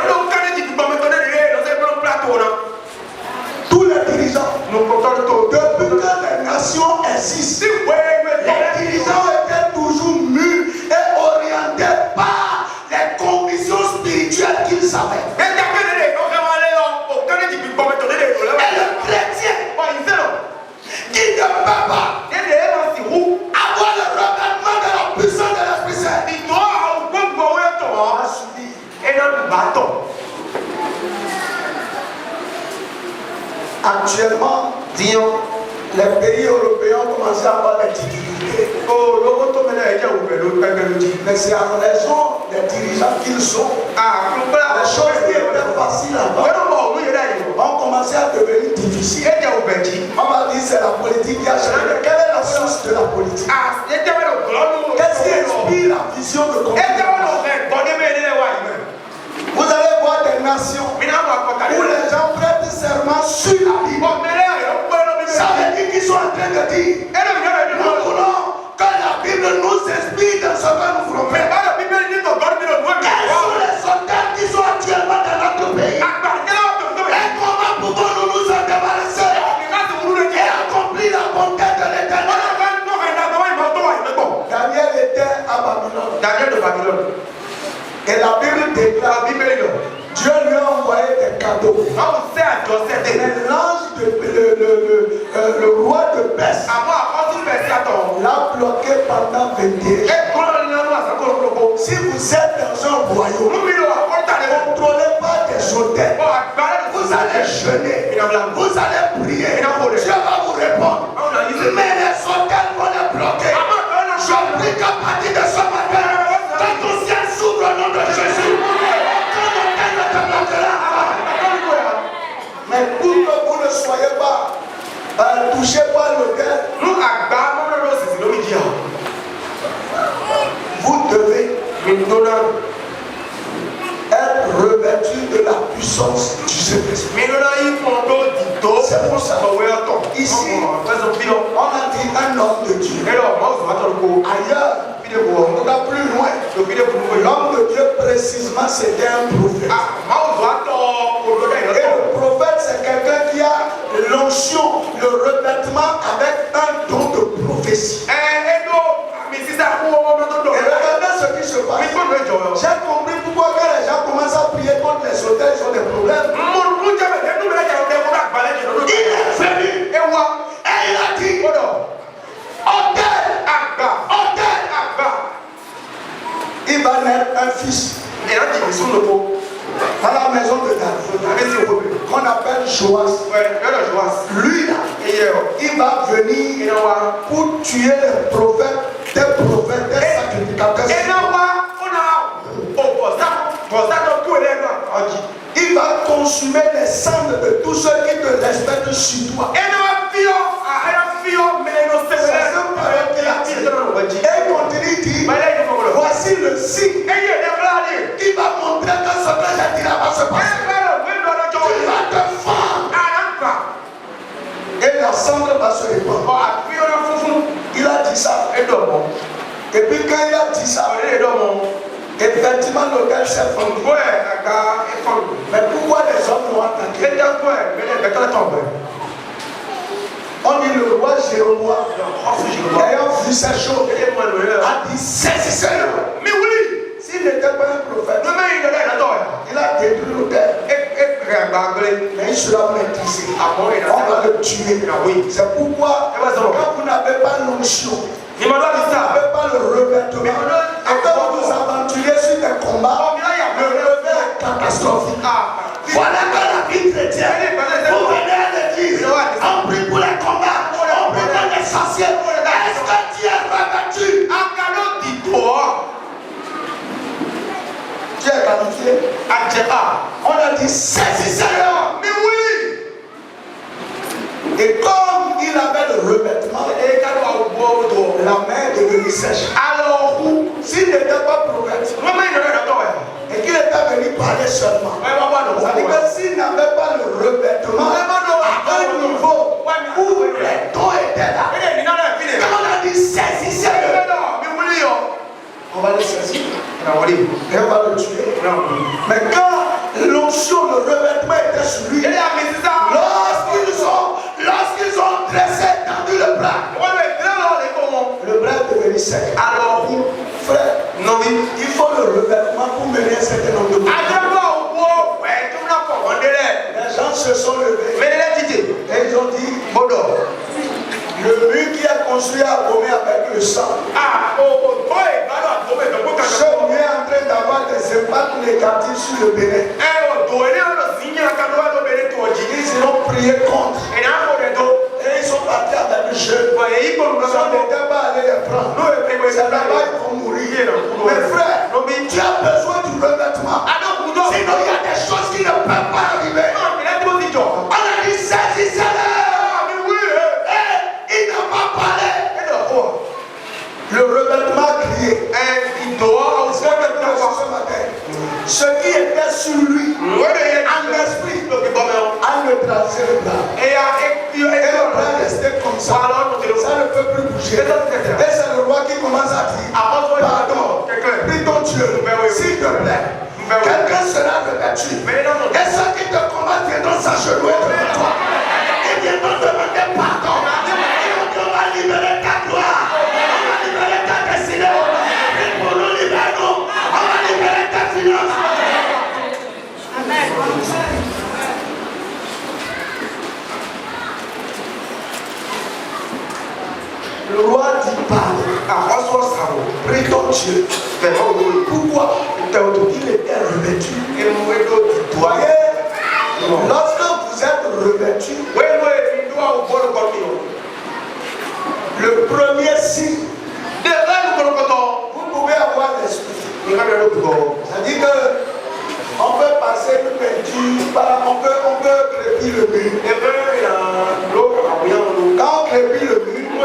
Tous les dirigeants, depuis que les nations existent, les dirigeants étaient toujours mus et orientés par les conditions spirituelles qu'ils avaient. Et le chrétien qui ne peut pas avoir le revêtement de la puissance de l'Esprit Saint a subi un bâton. Actuellement, les pays européens ont commencé à avoir des difficultés. Mais c'est en raison des dirigeants qu'ils sont. Les choses qui étaient faciles avant ont commencé à devenir difficiles. On va dire c'est la politique qui a changé. Quelle est la source de la politique? Qu'est-ce qui inspire la vision de confiance? Vous allez voir des nations où les gens prêtent serment sur la Bible. Ça veut dire qu'ils sont en train de dire nous voulons que la Bible nous inspire dans ce que nous voulons faire. Quels sont les soldats qui sont actuellement dans notre pays? Et comment pouvons-nous nous en débarrasser et accomplir la bonté de l'Éternel? Daniel était à Babylone. Et la Bible déclare, Dieu lui a envoyé des cadeaux. Mais l'ange, le roi de Perse, l'a bloqué pendant 21 jours. Si vous êtes dans un royaume, contrôlé par des hôtels, vous allez jeûner, vous allez prier, Dieu va vous répondre. Mais les hôtels vont les bloquer. Je prie qu'à partir de ce matin, quand ton ciel s'ouvre au nom de Jésus, quand l'hôtel ne te bloquera pas. Mais pour que vous ne soyez pas touché par l'hôtel, vous devez être revêtu de la puissance puissance du Saint-Esprit. C'est pour ça. Ici, on a dit un homme de Dieu. Ailleurs, on va plus loin. L'homme de Dieu, précisément, c'était un prophète. Et le prophète, c'est quelqu'un qui a l'onction, le revêtement avec un don de prophétie. Et regardez ce qui se passe. J'ai compris pourquoi quand les gens commencent à prier contre les hôtels, ils ont des problèmes. Il est venu et il a dit il va naître un fils dans la maison de David qu'on appelle Joas. Lui là, il va venir pour tuer les prophètes, des sacrificateurs. Il va consumer les cendres de tous ceux qui te respectent sur toi. Et il continue, il dit, voici le signe qui va montrer que ce que j'ai dit là va se passer. Tu vas te fendre. Et la cendre va se répandre. Il a dit ça. Et puis quand il a dit ça, effectivement l'hôtel s'est fendu. Mais pourquoi les hommes l'ont attaqué? On dit le roi Jéroboam, ayant vu ces choses, a dit saisissez-le. Mais oui, s'il n'était pas un prophète, il a détruit l'hôtel. Mais il sera maîtrisé. On va le tuer. C'est pourquoi quand vous n'avez pas l'onction, vous n'avez pas le revêtement, et quand vous vous aventurez sur des combats, le revers est catastrophique. Voilà que la vie chrétienne, vous venez à l'église, on prie pour les combats, on prie pour les sorciers. Est-ce que tu es revêtu? Tu es qualifié? On a dit saisissez-le. Mais oui. Et comme il avait le revêtement, la main devenue sèche. Alors, s'il n'était pas prophète, et qu'il était venu parler seulement, c'est-à-dire que s'il n'avait pas le revêtement à un niveau où les dons étaient là, quand on a dit saisissez-le, on va le saisir et on va le tuer. Mais quand l'onction, le revêtement était sur lui, lorsqu'ils ont dressé, tendu le bras est devenu sec. Alors, frère, il faut le revêtement pour mener un certain nombre de choses. Les gens se sont levés et ils ont dit le mur qui est construit à Gomé avec le sang, ce mur est en train d'avoir des impacts négatifs sur le Bénin. Ils ont prié contre. Et ils sont partis avec le jeûne. Si on n'était pas allé les prendre, c'est là-bas qu'ils vont mourir. Mais frère, tu as besoin du revêtement. Sinon il y a des choses qui ne peuvent pas arriver. On a dit saisissez-le. Il n'a pas parlé. Le revêtement a crié. Ce matin, ce qui était sur lui, en esprit, a neutralisé le bras. Et le bras restait comme ça. Ça ne peut plus bouger. Et c'est le roi qui commence à dire pardon, prie ton Dieu, s'il te plaît, quelqu'un sera revêtu. Et ceux qui te combattent viendront s'agenouiller devant toi. Ils viendront demander pardon. Et on va libérer ta gloire. On va libérer ta destinée. Et pour nous libérer, on va libérer ta finance. Amen. Le roi dit pardon. Prie ton Dieu. Pourquoi? Il était revêtu. Lorsque vous êtes revêtu, le premier signe, vous pouvez avoir l'esprit. C'est-à-dire qu'on peut passer une peinture, on peut crépir le mur. Quand on crépit le mur,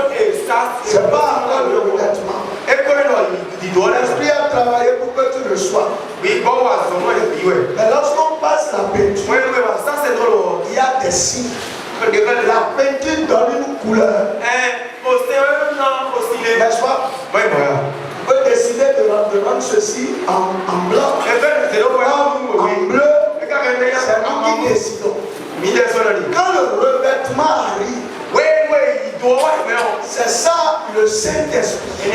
c'est pas encore le revêtement. L'esprit a travaillé pour que tu le sois. Mais lorsqu'on passe la peinture, des signes. La peinture donne une couleur. N'est-ce pas? Oui, voilà. On peut décider de rendre ceci en blanc. En bleu, c'est nous qui décidons. Quand le revêtement arrive, c'est ça le Saint-Esprit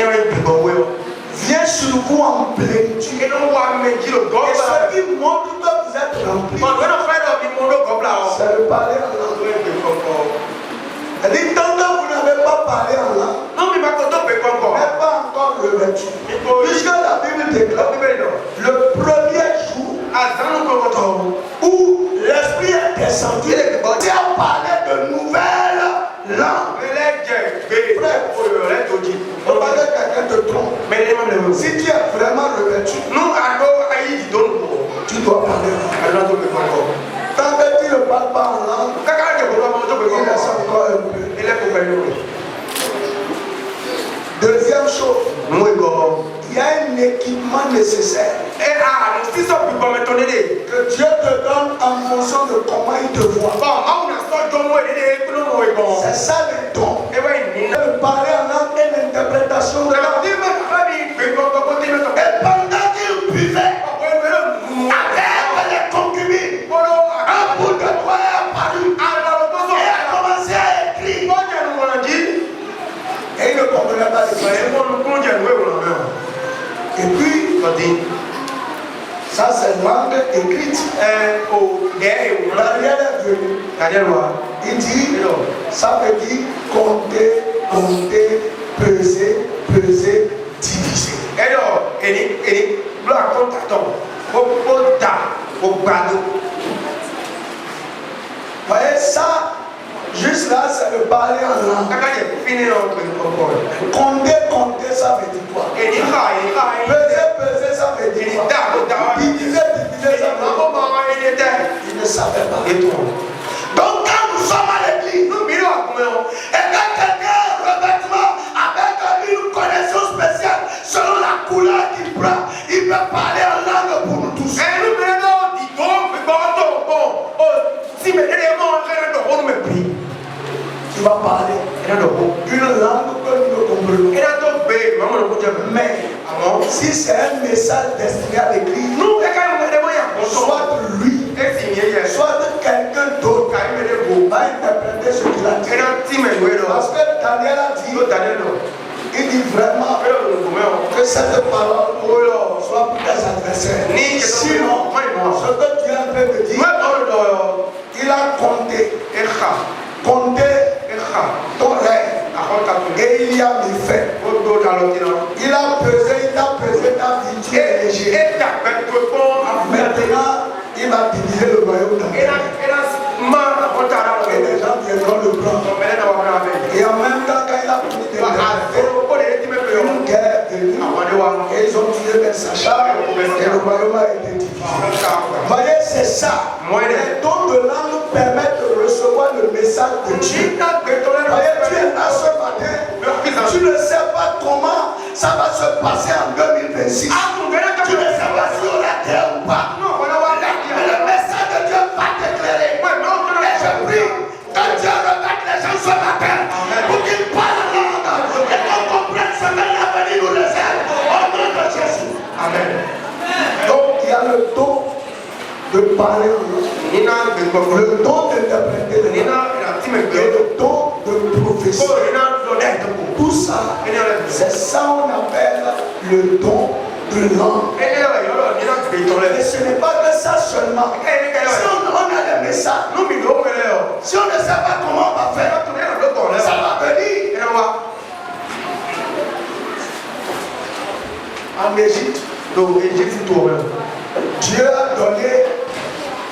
vient sur vous en plénitude. Et ce qui montre que vous êtes remplis, c'est de parler en langue. Elle dit, tant que vous n'avez pas parlé en langue, vous n'êtes pas encore revêtu. Puisque la Bible déclare le premier jour où l'Esprit est descendu, il a parlé de nouvelles langues. Frère, faut pas que quelqu'un te trompe. Si tu es vraiment revêtu, tu dois parler en langue. Tant que tu ne parles pas en langue, il reste encore un peu. Deuxième chose, il y a un équipement nécessaire que Dieu te donne en fonction de comment il te voit. C'est ça le don. Parler en langue et l'interprétation de la langue. Et pendant qu'il buvait avec les concubines, un bout de doigt est apparu et a commencé à écrire. Et il ne comprenait pas les Et puis, ça c'est langue écrite. Daniel est venu. Il dit, ça veut dire compter, compter, peser, peser, diviser. Voyez ça, juste là, c'est de parler en langue. Compter, compter, ça veut dire quoi? Peser, peser, ça veut dire quoi? Diviser, diviser, ça veut dire quoi? Il ne savait pas. Donc quand nous sommes à l'église, et quand quelqu'un a un revêtement avec une connaissance spéciale selon la couleur qu'il prend, il peut parler en langue pour nous tous. Tu vas parler une langue que nous ne comprenons. Mais si c'est un message destiné à l'église, soit lui, soit quelqu'un d'autre va interpréter ce qu'il a dit. Parce que Daniel a dit, il dit vraiment que cette parole soit pour tes adversaires. Sinon, ce que tu es en train de dire, il a compté ton rêve et il y a mis fait. Il a pesé ta vie, tu es léger. Maintenant, il va diviser le royaume dans et les gens viendront le prendre. Et en même temps, quand il a fini de une guerre et ils ont tué les Sacha et le royaume a été divisé. Voyez, c'est ça. Les dons de langue permettent de recevoir le message de Dieu. Voyez, tu es là ce matin, tu ne sais pas comment ça va se passer en 2026. Tu ne sais pas si on est terre ou pas. Mais le message de Dieu va t'éclairer. Et je prie que Dieu remette les gens ce matin pour qu'ils parlent en langue et qu'on comprenne ce que l'avenir nous réserve au nom de Jésus. Amen. Donc il y a le don de parler en langue, le don d'interpréter les langues et le don de prophétie. Tout ça, c'est ça qu'on appelle le don de langue. Et ce n'est pas que ça seulement. Si on a des messages, si on ne sait pas comment on va faire, ça va venir. En Égypte, Dieu a donné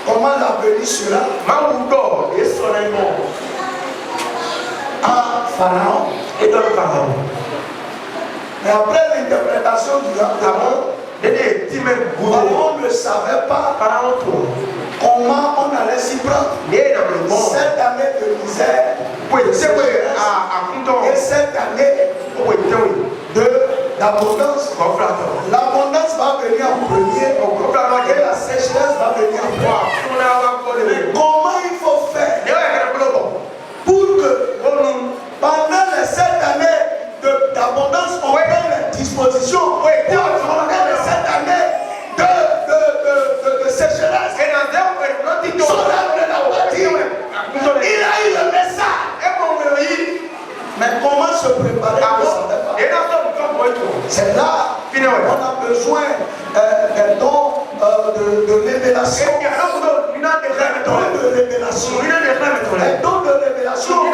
comment l'avenir sera à Pharaon et dans le Pharaon. Mais après l'interprétation du Pharaon, Pharaon ne savait pas comment on allait s'y prendre. Cette année de misère et cette année d'abondance. L'abondance va venir en premier et la sécheresse va venir en premier. Mais comment il faut faire disposition pour affronter cette année de sécheresse. Son âme ne l'a pas dit. Il a eu le message. Mais comment se préparer ne savait pas. C'est là qu'on a besoin d'un don de révélation. Un don de révélation. Un don de révélation. Il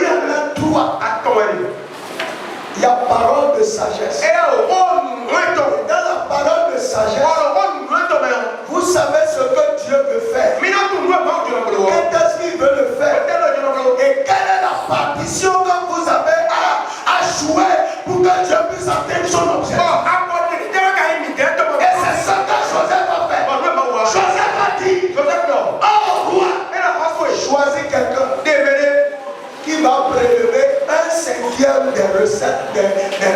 y en a trois. Il y a parole de sagesse. Dans la parole de sagesse, vous savez ce que Dieu veut faire. Quand est-ce qu'il veut le faire? Et quelle est la partition que vous avez à jouer pour que Dieu puisse atteindre son objectif? Et c'est ce que Joseph a fait. Joseph a dit, oh roi, choisis quelqu'un qui va prélever 1/5 des recettes des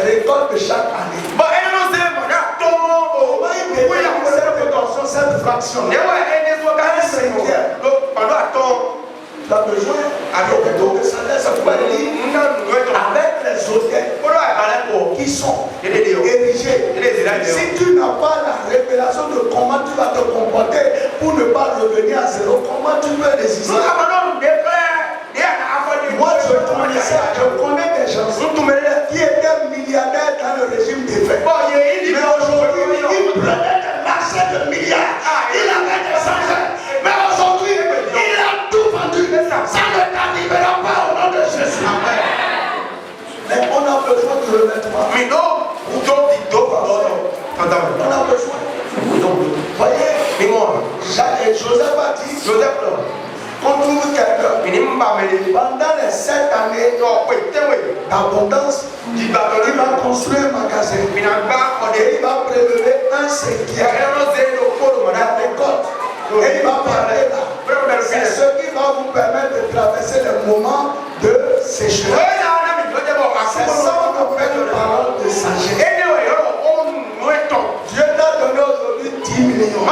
récoltes de chaque année. Cette fraction, 1/5. Tu as besoin avec le don de sagesse avec les hôtels qui sont érigés. Si tu n'as pas la révélation de comment tu vas te comporter pour ne pas revenir à zéro, comment tu peux résister? Moi je connais des gens qui étaient milliardaires dans le régime des faits. Mais aujourd'hui, ils prenaient des marchés de milliards. Il avait des engins. Mais aujourd'hui, il a tout vendu. Ça ne t'arrivera pas au nom de Jésus. Mais on a besoin de revêtement. On a besoin. Voyez, Joseph a dit, qu'on trouve quelqu'un pendant les 7 années d'abondance, il va construire un magasin et il va prélever 1/5 de la récolte et il va parler là. C'est ce qui va vous permettre de traverser les moments de sécheresse. C'est ça qu'on appelle une parole de sagesse. Dieu t'a donné aujourd'hui 10 millions.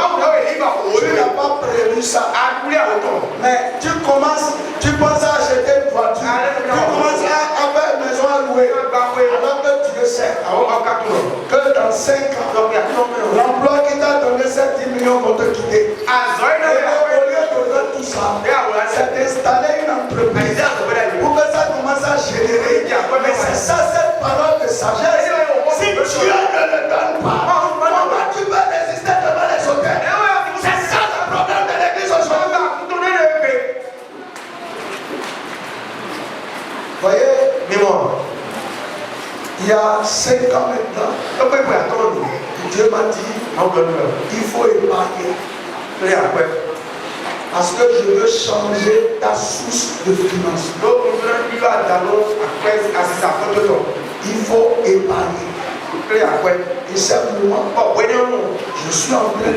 Tu n'as pas prévu ça. Mais tu penses à acheter une voiture. Tu commences à avoir une maison à louer. Alors que Dieu sait que dans 5 ans, l'emploi qui t'a donné ces 10 millions vont te quitter. Et au lieu de faire tout ça, c'est d'installer une entreprise pour que ça commence à générer. Mais c'est ça cette parole de sagesse. Si Dieu ne le donne pas, comment tu peux résister devant les hôtels? C'est ça le problème de l'église aujourd'hui. Voyez, il y a 5 ans maintenant, Dieu m'a dit, il faut épargner. Parce que je veux changer ta source de finance. Il faut épargner. Et c'est moment, je suis en plein de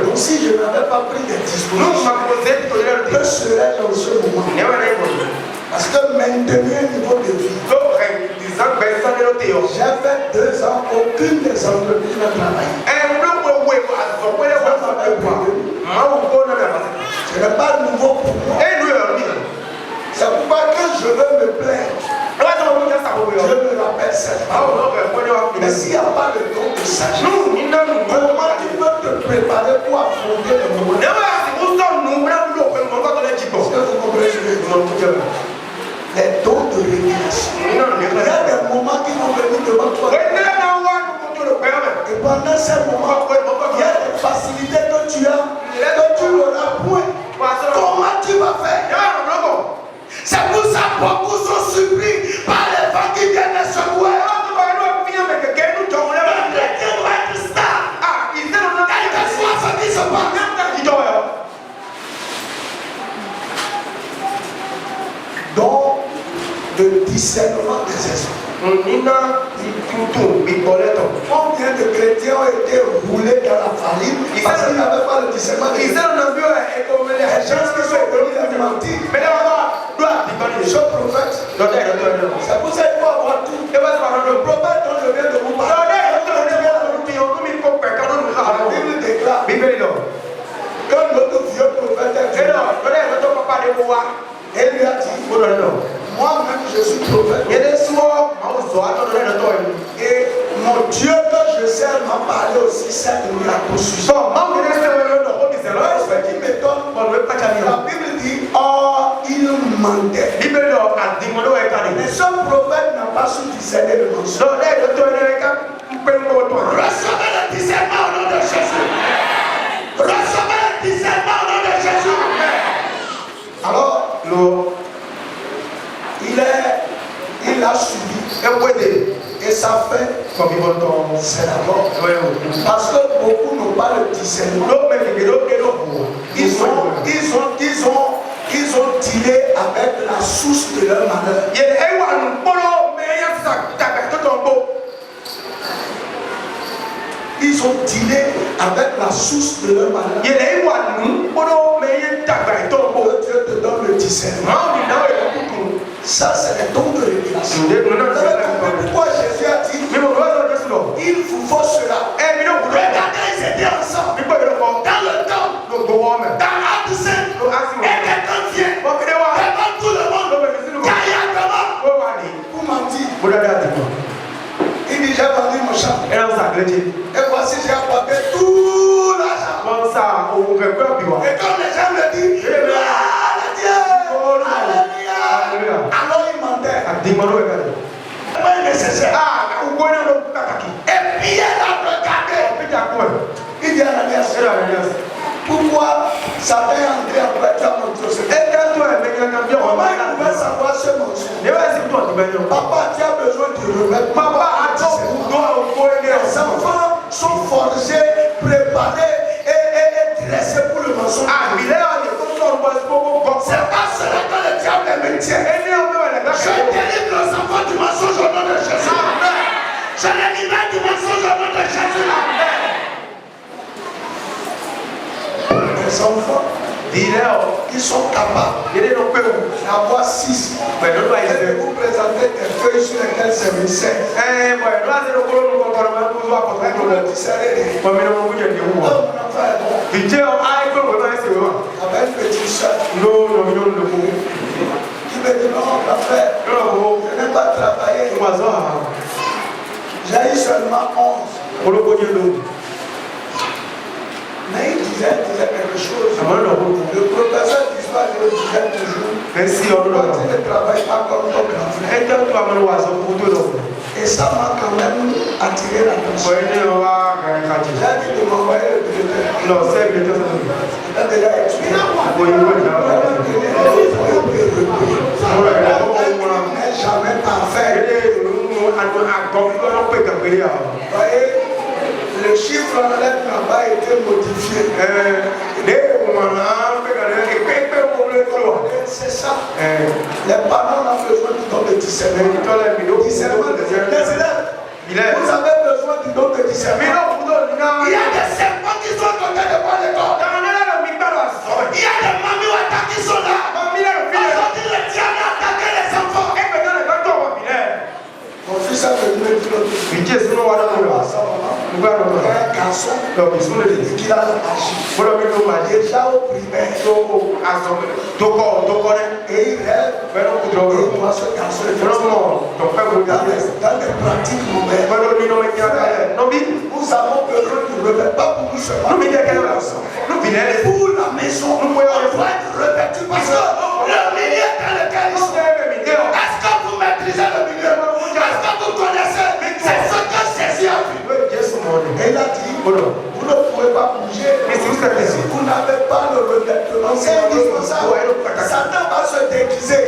donc si je n'avais pas pris des dispositions, que serais-je en ce moment? Parce que maintenir un niveau de vie, j'ai fait 2 ans, aucune des entreprises n'a travaillé. Ce n'est pas nouveau pour moi. C'est pourquoi que je veux me plaindre, je me rappelle cette parole. Mais s'il n'y a pas de don de sagesse, comment tu peux te préparer pour affronter les moments? Est-ce que vous comprenez ce que je veux? Les dons de révélation. Il y a des moments qui vont venir devant toi. Et pendant ces moments, il y a des facilités que tu as, que tu n'auras point. Comment tu vas faire? C'est pour ça que beaucoup sont surpris par les vents qui viennent les secouer. Le chrétien doit être stable. Quel que soit ce qui se passe. Donc, le discernement des esprits. Combien de chrétiens ont été roulés dans la farine parce qu'ils n'avaient pas le discernement des esprits? Les gens qui sont venus les mentir. Je prophète. C'est pour ça qu'il faut avoir tout. Le prophète dont je viens de vous parler. La Bible déclare que notre vieux prophète est venu. Et lui a dit, moi-même je suis prophète. Mon Dieu que je sers m'a parlé aussi cette nuit à ton sujet. Bon, manque de Ce qui m'étonne, la Bible dit, oh, il mentait. Mais ce prophète n'a pas su discerner le mensonge. Recevez le discernement au nom de Jésus. Recevez le discernement au nom de Jésus. Alors, il a suivi. Et ça fait, c'est la mort. Parce que beaucoup n'ont pas le discernement. Ils ont dealé avec la source de leur malheur. Ils ont dealé avec la source de leur malheur. Que Dieu te donne le discernement. Ça, c'est les dons de révélation. Pourquoi Jésus a dit il vous faut cela. Regardez, ils étaient ensemble. Dans le temple, dans Acte 5, et quelqu'un vient devant tout le monde. Carrément. Pour mentir. Il dit j'ai vendu mon champ. Et voici j'ai apporté tout l'argent. Et comme les gens me disent, gloire à Dieu. Alléluia. Alors il mentait. Pas nécessaire. Et Pierre a regardé. Il dit à Ananias, pourquoi ça fait entrer après tu as montré ce comment il pouvait savoir ce mensonge? Papa, tu as besoin de remettre. Papa, les enfants sont forgés, préparés et dressés pour le mensonge. C'est pas cela que le diable est métier. Je délivre les enfants du mensonge au nom de Jésus. Je les libère du mensonge au nom de Jésus. Les enfants, ils sont capables d'avoir 6. Je vais vous présenter des feuilles sur lesquelles c'est mis 5. Avec une petite soeur qui me dit non, mon frère, je n'ai pas travaillé. J'ai eu seulement 11. Mais il disait quelque chose. Le professeur d'histoire le disait toujours. Tu ne travailles pas comme ton grand frère. Et ça m'a quand même attiré l'attention. J'ai dit de m'envoyer le directeur. Il a déjà expliqué. Il n'est jamais parfait. Voyez, le chiffre en lettres n'a pas été modifié. C'est ça. Les parents ont besoin du don de discernement. Vous avez besoin du don de discernement. Il y a des serpents qui sont côté de moi l'école. Il y a des mamiotas qui sont là. Aujourd'hui, le diable a attaqué les enfants. Mon fils a venu me dire un garçon qui a agi. Déjà au primaire. Et il rêve. Et moi, ce garçon est dans les pratiques nouvelles. Nous avons besoin de revêtir, pas pour nous seulement. Pour la maison, on doit être revêtu parce que le milieu dans lequel ils sont. Est-ce que vous maîtrisez le milieu? Est-ce que vous connaissez? C'est ce que Jésus a vu. Et il a dit, vous ne pouvez pas bouger si vous n'avez pas le revêtement. C'est indispensable. Satan va se déguiser.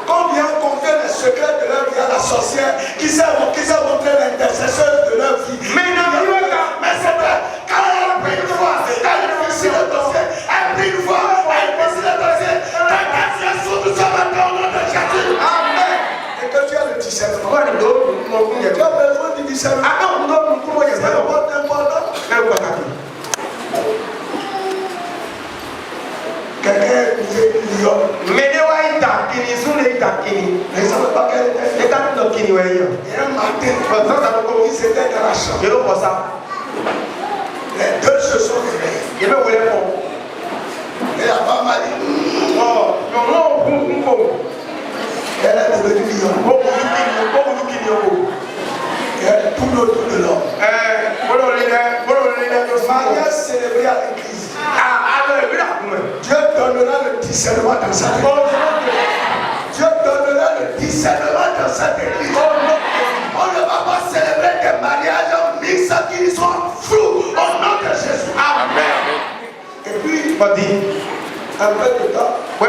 Combien confient les secrets de leur vie à la sorcière qui s'est montré l'intercesseur de leur vie? Mais c'est vrai, quand elle a pris une fois, elle réussit le dossier, elle prie une fois, elle réussit le dossier, quand elle vient sous tout ça maintenant au nom de Jésus. Amen. Et que tu as le discernement. Tu as besoin du discernement. C'est important. Quelqu'un épousait Lyon. Mais il ne savait pas qu'elle était. Et un matin, il s'était dans la chambre. Les deux se sont réveillés. Et la femme a dit elle est devenue Lyon. donnera le discernement dans sa vie. Dieu donnera le discernement dans cette église. On ne va pas célébrer des mariages mixtes qui sont flous au nom de Jésus. Amen. Et puis, il m'a dit, un peu de temps, elle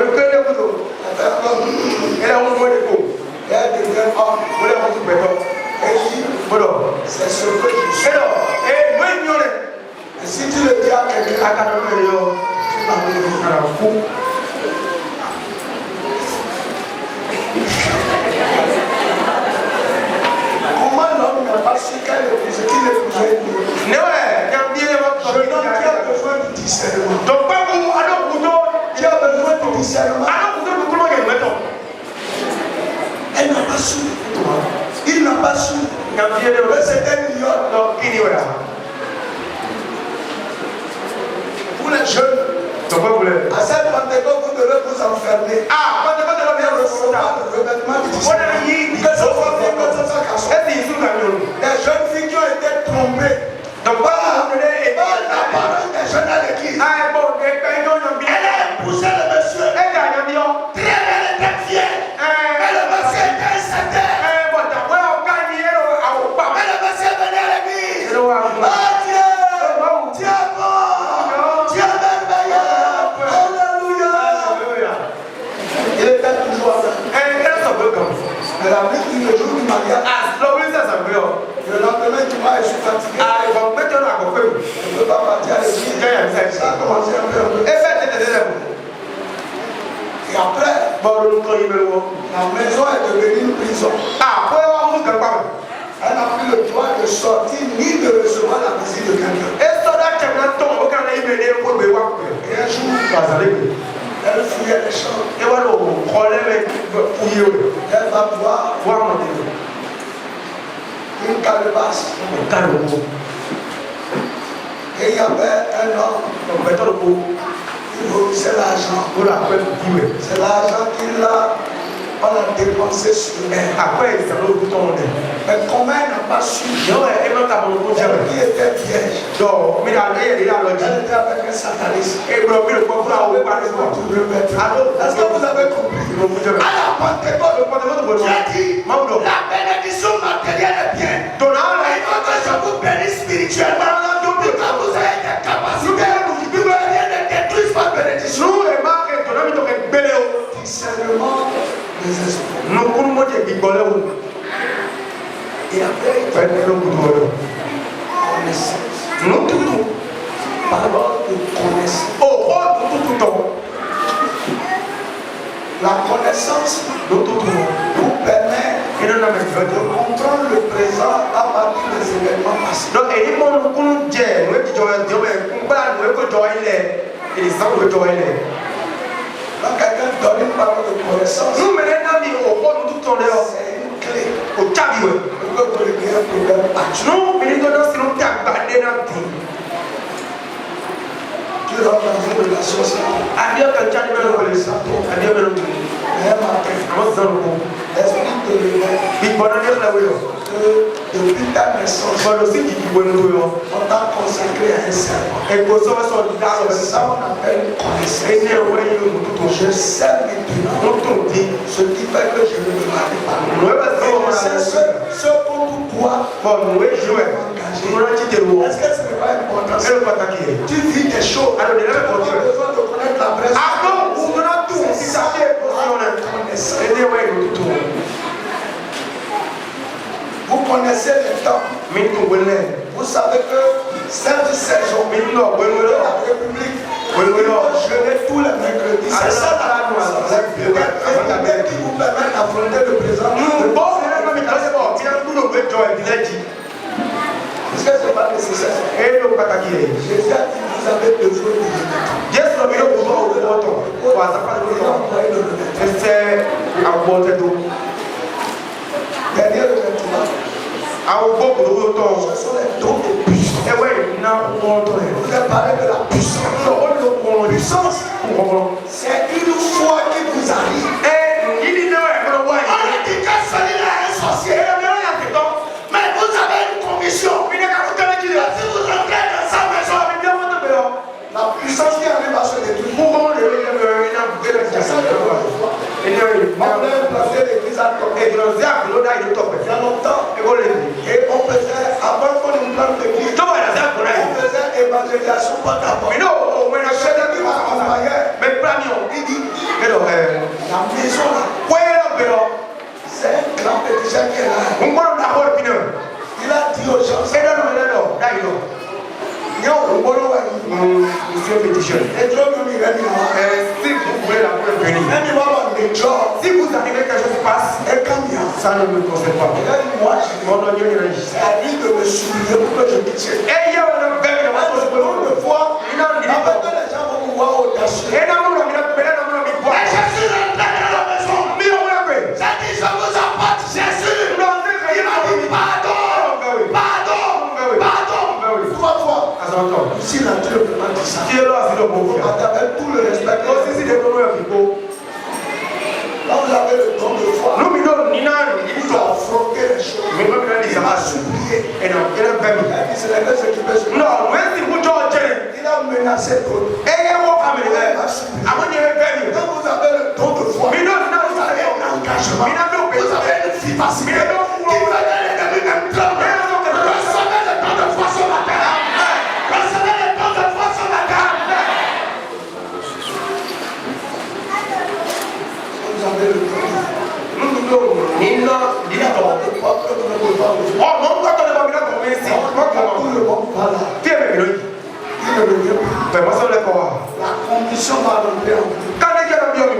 a un moins de coups. Et elle devient homme. Et dit, c'est ce que je suis. Et si tu le dis à quelqu'un, tu vas me fou. Comment l'homme n'a pas su qu'elle épousait, qu'il épousait Dieu? Je n'ai besoin de discernement. Tu as besoin de discernement. Elle n'a pas su. Il n'a pas su. Mais c'était million. Pour les jeunes, à cette Pentecôte, vous devez vous enfermer. Et recevoir le revêtement du discernement. Les jeunes filles qui ont été trompées par la parole des jeunes à l'église. Elle a épousé le monsieur. Très bien, elle était fière. Et le monsieur était incertain. Et le monsieur venait à l'église. Oh Dieu, Dieu est bon, Dieu est merveilleux. Alléluia. Il était toujours là. Mais la Bible dit le jour du mariage, le lendemain du mariage, je suis fatigué. Je ne peux pas partir à l'église. Ça a commencé un peu. Et après, la maison est devenue une prison. Elle n'a plus le droit de sortir ni de recevoir la visite de quelqu'un. Et un jour, elle fouillait les chambres. Elle va voir une calebasse. Et il y avait un homme. Il volait l'argent. C'est l'argent qu'il a dépensé sur elle. Mais comment elle n'a pas su? Elle qui était vierge. Elle était avec un sataniste. Est-ce que vous avez compris? À la Pentecôte, Dieu a dit la bénédiction matérielle est bien. Il faut que je vous bénisse spirituellement. Pour que vous ayez des capacités. Pour que rien ne détruise votre bénédiction. Discernement des esprits. Et après, connaissance. Parole de connaissance. La connaissance vous permet de comprendre le présent à partir des événements passés. Quand quelqu'un donne une parole de connaissance, c'est une clé pour que vous ayez un problème actuel. Tu rentres dans une relation sans l'esprit te révèle que depuis ta naissance, on t'a consacré à un serment. C'est ça qu'on appelle connaissance. Je sais maintenant ce qui fait que je ne me marie pas. Et je sais ce pourquoi je vais m'engager. Est-ce que ce n'est pas important? Tu vis des choses. Tu n'as pas besoin de connaître la presse. C'est ça qui est connaissance. Vous connaissez les temps. Vous savez que cette saison de la République, je l'ai tous les mercredis. C'est ça la connaissance. Qui vous permet d'affronter le présent. Est-ce que ce n'est pas nécessaire? Jésus a dit vous avez besoin de dernier revêtement. Ce sont les dons de puissance. Vous avez parlé de la puissance. Puissance, c'est une foi qui vous arrive. On dit que celui-là est un sorcier. Mais vous avez une conviction. Si vous entrez dans sa maison, la puissance qui arrive à se détruire. voulait planter l'église à Top. Et dans Zia, il y a Top. Il y a longtemps. Et on faisait, avant qu'on nous plante l'église, on faisait évangélisation par d'abord. Mais non, on m'a Celui qui m'accompagnait, mais pas mieux. il dit, la maison là, c'est un grand petit chien qui est là. Il a dit aux gens, Monsieur Pétition. et Dieu nous dit, Si vous voulez la preuve venir, si vous arrivez quelque chose se passe, ça ne me concerne pas. Mon nom est c'est à lui de me souligner pour que je puisse. Et il y a un bel De fois, après que les gens vont vous voir audacieux. Et je suis rentré dans la maison. J'ai dit, je vous apporte Jésus. Il m'a dit, pardon, pardon, pardon. Trois fois. Si la Dieu m'a dit ça, avec tout le respect, là vous avez le don de foi. Il a affronté les choses. Il m'a supplié. Il a dit, c'est la ce qui peut se faire. Il a menacé d'autres. Il m'a supplié. Quand vous avez le don de foi, vous avez un engagement. Vous avez une vivacité qui fait que l'ennemi même tremble. Recevez le don de foi ce matin. Recevez le don de foi ce matin. Vous avez le don de foi. Il y a des portes que vous ne pouvez pas ouvrir. Tout le monde parle. Il ne revient pas. La condition va rentrer en vous.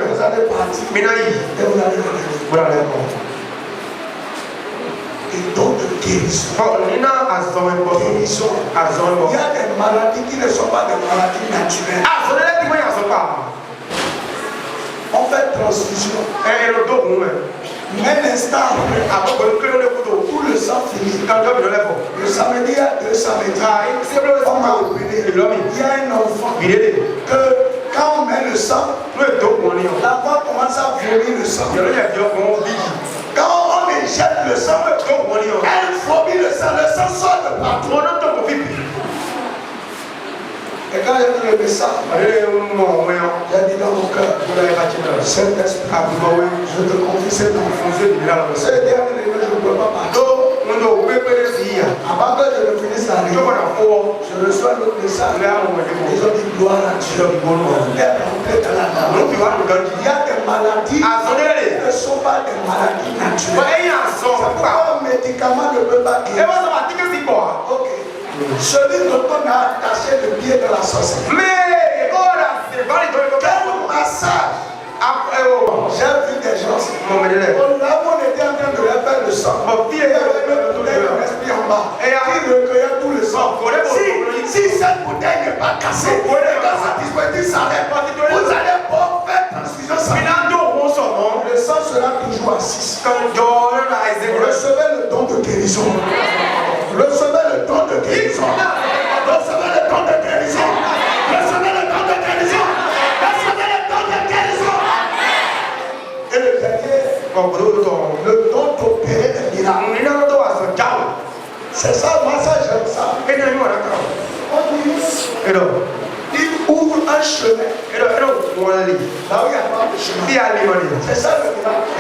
Vous allez partir. Et vous allez revenir. Et don de guérison. Guérison. Il y a des maladies qui ne sont pas des maladies naturelles. On fait transfusion. Même instant après, tout le sang finit. Le samedi, il y a 2 samedis. On m'a opéré. Il y a un enfant que quand on met le sang, la voix commence à vomir le sang. Quand on éjecte le sang, elle vomit le sang sort de partout. Et quand j'ai vu le message, j'ai dit dans mon cœur, Saint-Esprit, je te confie cet enfant. Ce dernier réunion, je ne peux pas parler. Avant que je ne finisse la réunion, je reçois l'autre message. Ils ont dit gloire à Dieu. Il est rentré dans la maison. Il y a des maladies qui ne sont pas des maladies naturelles. C'est pourquoi un médicament ne peut pas guérir. Ok. Celui dont on a attaché le pied de la sorcellerie. Quel massage. J'ai vu des gens. Là où on était en train de leur faire le sang, il y avait une bouteille de respire en bas. Et il recueillait tout le sang. Si cette bouteille n'est pas cassée, et que sa dispositif s'arrête, vous allez pas faire transfusion sanguine. Le sang sera toujours à 6. Recevez le don de guérison. Recevez le don de guérison. Recevez le don de guérison. Recevez le don de guérison. Recevez le don de guérison. Et le dernier, le don d'opérer des miracles. C'est ça, moi ça j'aime ça. On dit, il ouvre un chemin. Là où il n'y a pas de chemin. C'est ça le miracle.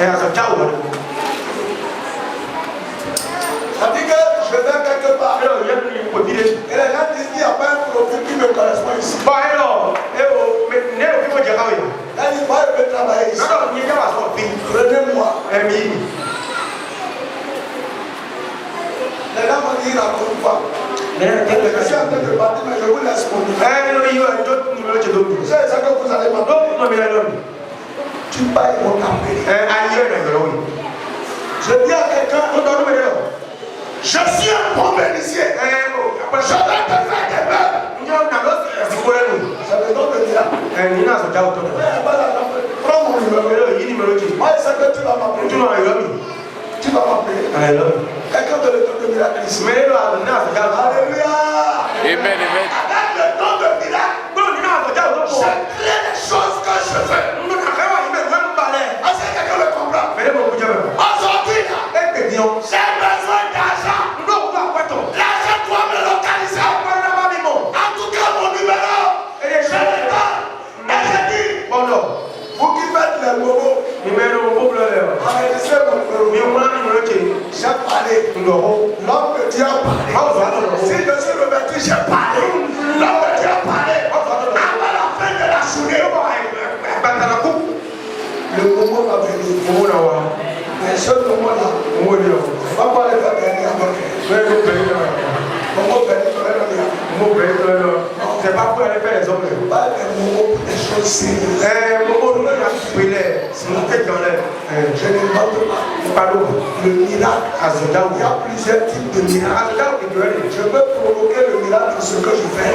Ça dit que je vais quelque part. Et les gens disent qu'il n'y a pas un profil qui me correspond ici. Là, il va travailler ici. Prenez-moi. Les gens m'ont dit, il raconte pas. Je suis en train de partir, mais je vous laisse mon numéro. C'est ça que vous allez m'appeler. Tu payes mon appel. Je dis à quelqu'un, je suis un bon bénicier. Je vais te faire des meubles. C'est le nom de Dieu. Prends mon numéro. Moi, je sais que tu vas m'appeler. Tu vas m'appeler. Quelqu'un de le don de miracle ici. Alléluia. Amen, amen. Avec le don de miracle, je crée les choses que je veux. Est-ce que quelqu'un le comprend? Aujourd'hui, j'ai besoin d'argent. L'argent doit me localiser. En tout cas, mon numéro, je le donne. Et je dis, vous qui faites les bobos, parlé. L'homme de Dieu a parlé. Si je suis revêtu, j'ai parlé. L'homme de Dieu a parlé. Avant la fin de la journée, le moment va venir. Mais ce moment-là, on va pas aller faire gagner à c'est pas pour aller faire les hommes. pas des moments pour des choses sérieuses. Je ne demande pas. Le miracle, il y a plusieurs types de miracles. Je veux provoquer le miracle dans ce que je fais.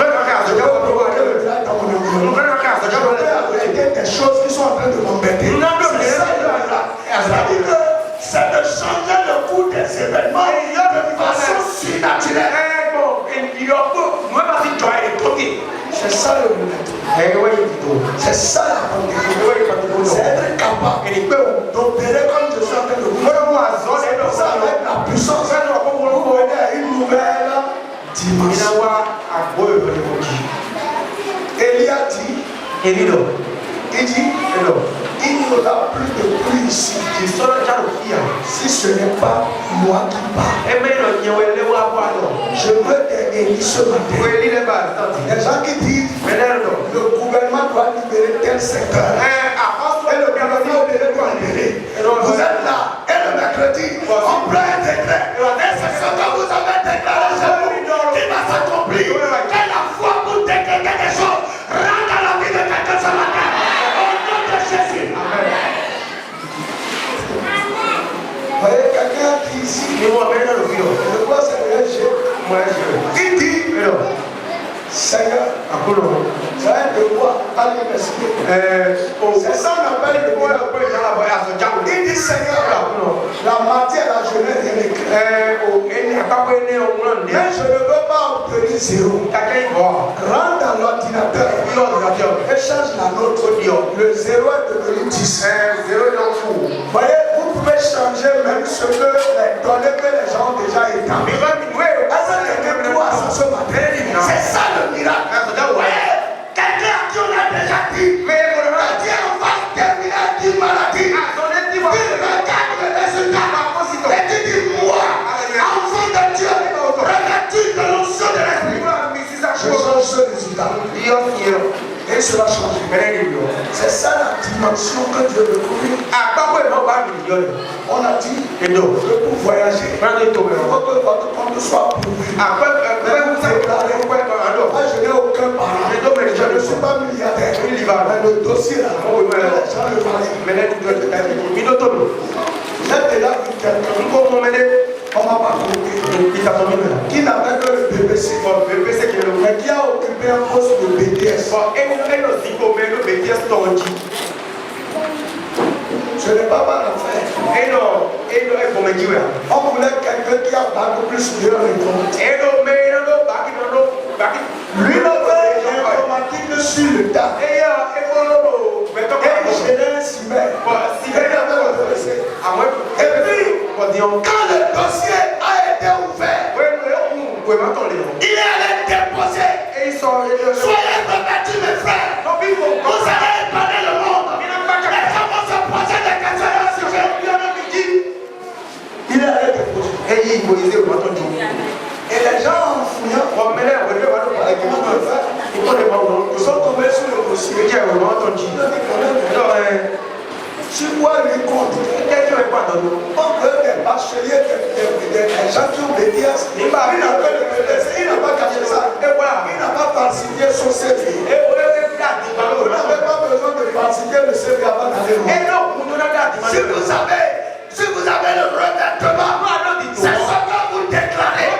Je veux provoquer le miracle dans mon environnement. Je veux arrêter des choses qui sont en train de m'embêter. C'est ça le miracle. C'est-à-dire que c'est de changer le cours des événements de façon surnaturelle. C'est ça le miracle. C'est ça la bonté. C'est être capable d'opérer comme je suis en train de vous faire. C'est pour ça avec la puissance pour venir à une nouvelle dimension. Élie a dit, il dit, il n'y aura plus de pluie ici si ce n'est pas moi qui parle. Je veux t'aider ce matin. Les gens qui disent le gouvernement doit libérer tel secteur. Et le gouvernement doit libérer. Vous êtes là et le mercredi, on prend un décret. Et c'est ce que vous avez déclaré chez vous qui va s'accomplir. Et la foi pour décréter des choses rentre dans la vie de quelqu'un ce matin. Au nom de Jésus. Vous voyez, quelqu'un qui ici, je crois que c'est le G. Il dit, Seigneur, c'est un devoir à l'université. C'est ça qu'on appelle le devoir. Il dit, Seigneur, la matière, la jeunesse est écrite. Mais je ne veux pas obtenir zéro. Rentre dans l'ordinateur et change la note. Le 0 est devenu 10. Vous voyez, vous pouvez changer même ce que les données que les gens ont déjà établies. Est-ce que quelqu'un croit à ce matin? C'est ça le miracle. Vous voyez, quelqu'un à qui on a déjà dit, Dieu va terminer d'une maladie. Il regarde le résultat. Et tu dis, moi, enfant de Dieu, revêtu de l'onction de l'esprit, je change ce résultat. Et cela change. C'est ça la dimension que Dieu veut couvrir. On a dit que pour voyager, il faut que votre compte soit pourvu. Vous déclarez, moi je n'ai aucun parent, je ne suis pas milliardaire, mais le dossier là, les gens le parlaient. J'ai déjà vu quelqu'un, on m'a pas trouvé, qui n'avait que le BBC, mais qui a occupé un poste de BTS. Ce n'est pas mal à faire. On voulait quelqu'un qui a beaucoup plus de l'informatique. Lui avait l'informatique sur le tas. Et il gérait un cyber. Et puis, quand le dossier a été ouvert, il est allé déposer. Soyez revêtus mes frères. Vous allez épargner le monde. Les gens vont se poser des questions à ce sujet. Il est allé déposer. Et les gens en fouillant, ils sont tombés sur le dossier. Tu vois lui compte. On veut des bacheliers, des gens qui ont des pièces. Il n'a pas caché ça. Et voilà, il n'a pas falsifié son CV. Vous n'avez pas besoin de falsifier le CV avant d'aller loin. Si vous avez le revêtement, c'est ce que vous déclarez.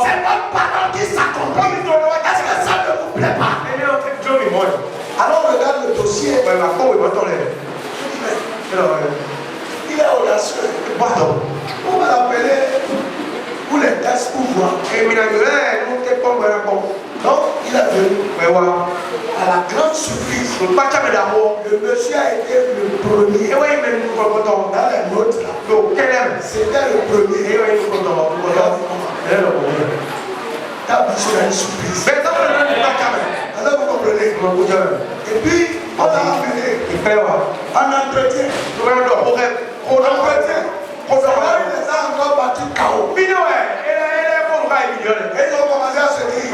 C'est votre parole qui s'accomplit. Est-ce que ça ne vous plaît pas? Alors regarde le dossier. Il est audacieux. On va l'appeler pour les tests pour voir. Donc il est venu. À la grande surprise, le monsieur a été le premier. Dans les notes là, c'était le premier. T'as besoin d'une surprise. Alors vous comprenez? Et puis, on a amené un entretien. On a eu les gens encore battu KO. Et ils ont commencé à se dire,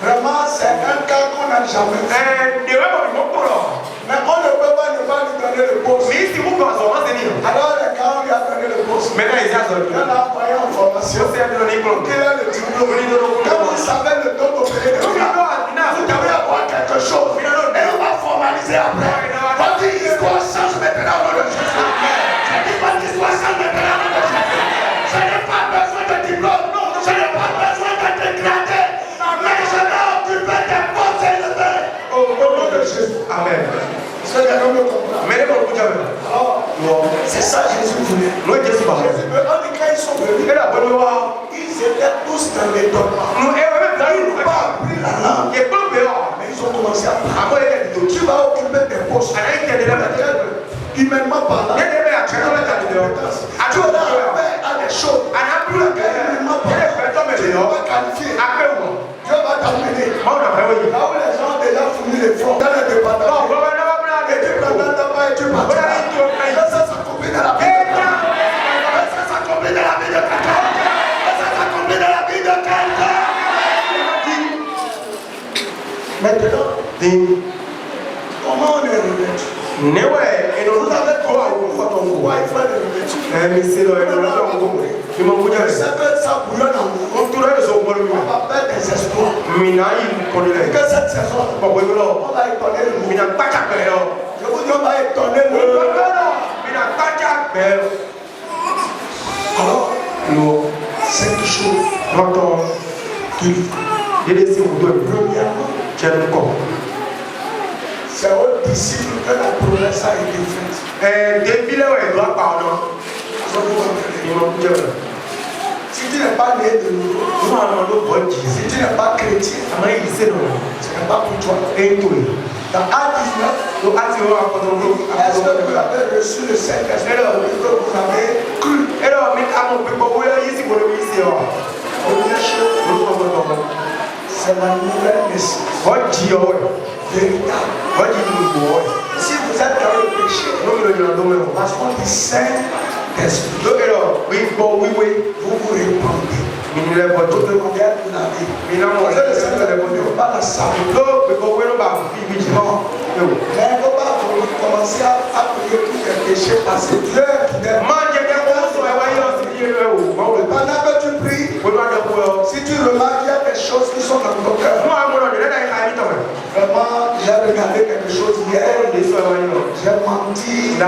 vraiment, c'est un cas qu'on n'a jamais fait. Mais on ne peut pas lui donner le poste. Alors les gars, on lui a donné le poste. On a envoyé en formation. Quel est le diplôme? Quand vous savez le don d'opérer de vous devez avoir quelque chose. Et on va formaliser après. Votre histoire change maintenant au nom de Jésus. Je dis votre histoire change maintenant au nom de Jésus. Je n'ai pas besoin de diplôme. Je n'ai pas besoin d'être gradé. Mais je vais occuper des postes élevés. Au nom de Jésus. Amen. C'est ça Jésus voulait. Jésus veut. En tout cas, ils sont venus. Ils étaient tous dans l'étonnement. Ils n'ont pas appris la langue. Mais ils ont commencé à parler. Tu vas occuper des postes. Humainement parlant. Tu vas faire à des choses. Humainement parlant. Tu vas pas qualifier. Dieu va t'amener. Là où les gens ont déjà fourni les fonds. Dans le département. Et tu prends d'abord et tu partiras. Ça s'accomplit dans la vie de quelqu'un. Ça s'accomplit dans la vie de quelqu'un. Ça s'accomplit dans la vie de quelqu'un. Maintenant, comment on est revêtu? Vous avez quoi il faut les revêtus. Je sais que ça bouillonne en vous. On va faire des espoirs. Et que cette saison, on va étonner le monde. Je vous dis, on va étonner le monde. Alors, 5 choses. Premièrement, c'est aux disciples que la promesse a été faite. Si tu n'es pas né de nouveau, si tu n'es pas chrétien, ce n'est pas pour toi. Dans Acte 19, est-ce que vous avez reçu le Saint-Esprit que vous avez cru? Première chose, c'est la nouvelle naissance. Véritable. Si vous êtes dans le péché, parce qu'on dit Saint-Esprit, vous vous répandez. Vous demandez à vous laver. Le Seigneur ne peut pas la savoir. Mais il ne faut pas commencer à prier pour les péchés parce que Dieu est fidèle. Pendant que tu pries, si tu remarques qu'il y a des choses qui sont dans ton cœur, vraiment, j'ai regardé quelque chose hier, j'ai menti et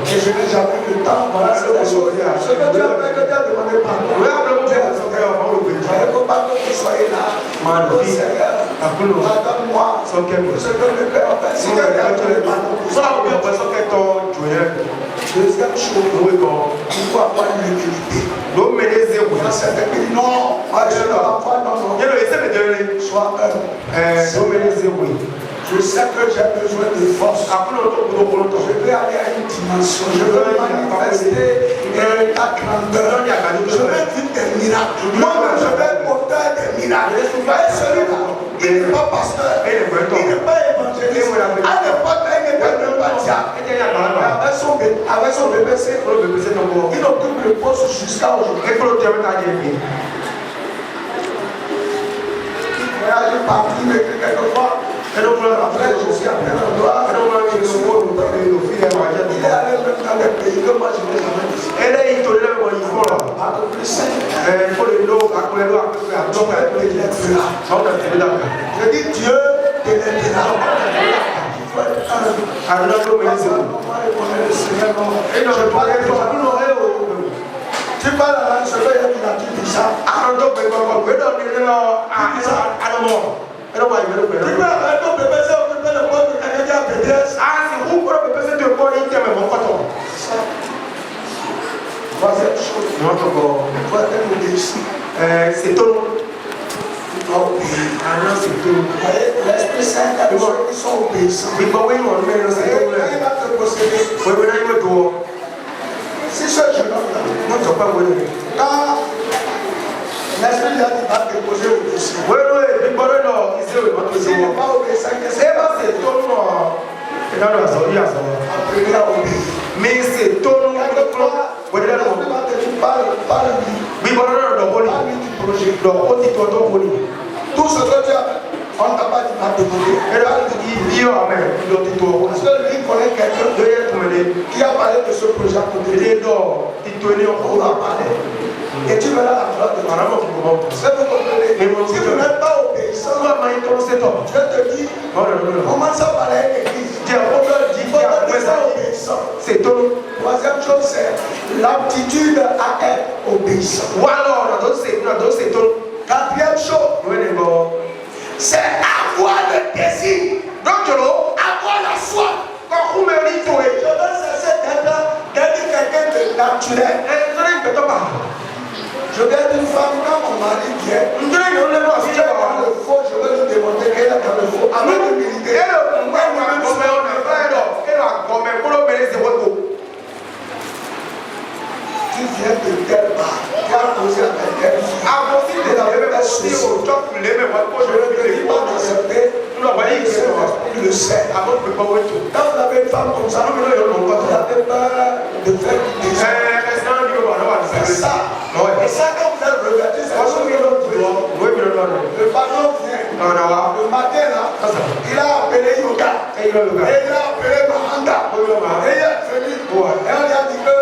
je n'ai jamais eu le temps. Voilà, c'est des choses. Ce que Dieu a fait, que Dieu a demandé pardon. Il ne faut pas que vous soyez là. Oh Seigneur, pardonne-moi ce que le cœur fait. Si quelqu'un a donné pardon, deuxième chose, il faut avoir une humilité. Certains disent non, je ne vais pas faire non. Sois humble. Je sais que j'ai besoin de force. Je vais aller à une dimension. Je veux manifester ta grandeur. Je vais vivre des miracles. Moi-même, je vais porter des miracles. Et celui-là, il n'est pas pasteur. Il n'est pas évangéliste. À l'époque, il n'était même pas diable. Avec son BBC, il occupe le poste jusqu'à aujourd'hui. Il partout, il écrit quelquefois. Après, je suis appelé en droit. Je suis il est allé même dans les pays que moi je n'ai jamais visité. Pas de plus simple. Je dis Dieu te l'aidera. Tu parles à la cheveux et tu as dit ça. Tu vas avec ton bébé, c'est occupé le poste de quelqu'un qui a BDS. Troisième chose, il faut être obéissant. C'est tout. Tu dois obéir. L'Esprit Saint a des gens qui sont obéissants. Il va te posséder. Si ce jeune homme-là, quand l'Esprit lui a dit va déposer le dossier, s'il n'est pas obéissant, qu'est-ce qu'il va faire? Apprenez à obéir. Mais c'est ton Tout ce que tu as, on t'a pas dit à demander. Parce que lui connaît quelqu'un qui a parlé de ce projet à côté. On va parler. Et tu verras la gloire de Dieu. Si vous comprenez, si vous n'êtes pas obéissant, je te dis, commence à parler avec l'église. Il faut que tu sois obéissant. C'est tout. Troisième chose, c'est l'aptitude à être obéissant. Quatrième chose, c'est avoir le désir. Avoir la soif. Je veux cesser d'être quelqu'un de naturel. Je vais être une femme quand mon mari vient. Si tu es dans le faux, je vais lui démontrer qu'elle est dans le faux. Avec l'humilité. Tu viens de telle part. Tu as posé avec elle. Je ne dis pas d'accepter. Il le sait. Quand vous avez une femme comme ça, vous avez peur de faire du désir. C'est ça. Et ça, quand vous êtes revêtu, c'est parce que le patron vient. Le matin, là, il a appelé Yoga. Et il a appelé Mahanda. Et il est venu. Et on lui a dit que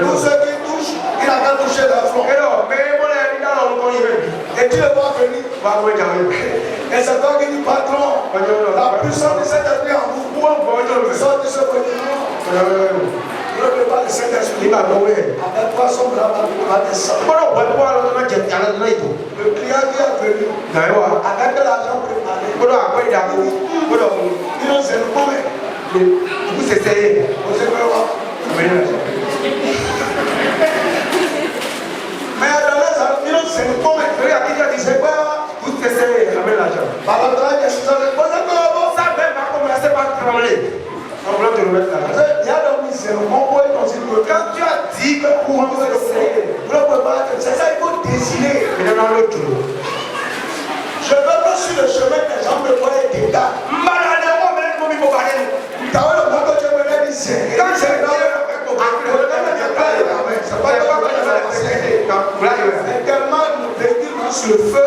tous ceux qui touchent, il n'a qu'à toucher leur front. Et tu le vois venir. Et c'est toi qui dis, patron, la puissance de cet esprit en vous. Puissance de ce bâtiment. Ne peux pas le Saint-Esprit. Avec toi, son bras va descendre. Le client qui est venu, avec l'argent préparé, il nous a dit, vous essayez. Vous aimez voir. Mais dans les amis, c'est le moment. C'est quoi? Vous essayez. Par le travail, il y a donc c'est le moment quand tu as dit que pour vous essayer, vous ne pouvez pas être. C'est ça, il faut décider. Je veux que sur le chemin, les gens me voient des gars. T'as vu le mot que tu me dis, c'est quand c'est là, c'est tellement nous véhiculons sur le feu.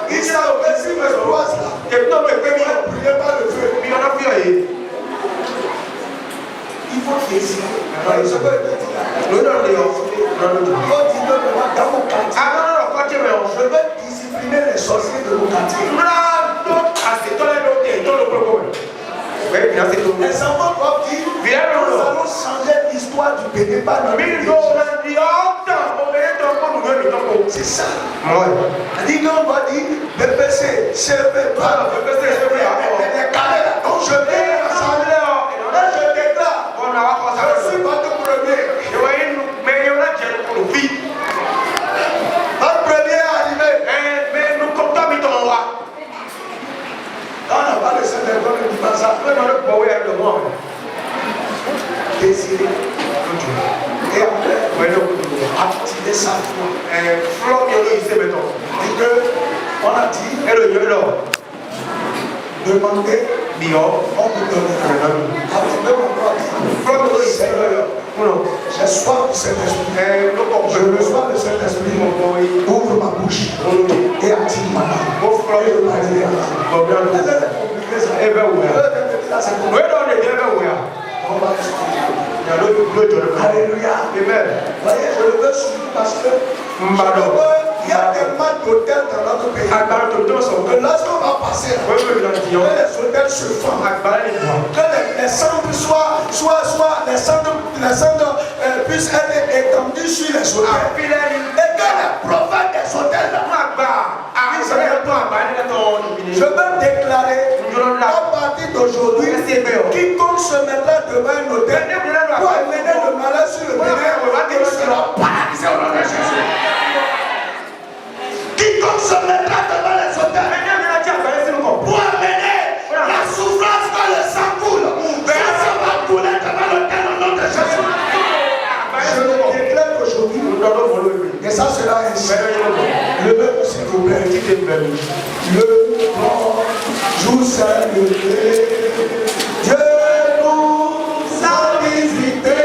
Il s'est obéi sur le bois là. Et non, mais il ne brillait pas le feu. Il faut décider. Je veux discipliner les sorciers de mon quartier. Les enfants doivent dire, nous allons changer l'histoire du bébé par notre église. C'est ça. Dit qu'on va dire, BPC, CEP, les carrés. Donc je vais rassembler. Je déclare. Je suis votre premier. Votre premier arrivé. On n'a pas le Saint-Esprit qui dit pas ça. Désirer. Et après, activer sa foi. Et que, on a dit, demandez, on vous donnera. Activez mon corps. Seigneur, j'ai soif du Saint-Esprit. Je reçois le Saint-Esprit. Ouvre ma bouche et active ma langue. Et je parlerai en Alléluia. Amen. Voyez, je le veux suivre parce que il y a tellement d'hôtels dans notre pays. Que lorsqu'on va passer là, que les hôtels se forment, que les cendres puissent être étendues sur les hôtels. Et que les prophètes des hôtels là, je veux déclarer à partir d'aujourd'hui, quiconque se mettra devant un hôtel pour amener le malheur sur le terrain, il sera paralysé au nom de Jésus. Quiconque se mettra devant les hôtels pour amener la souffrance quand le sang coule, ça va couler devant l'hôtel au nom de Jésus. Je le déclare aujourd'hui, et ça sera ainsi. Levez-vous s'il vous plaît. Le grand jour s'est levé. Dieu nous a visités.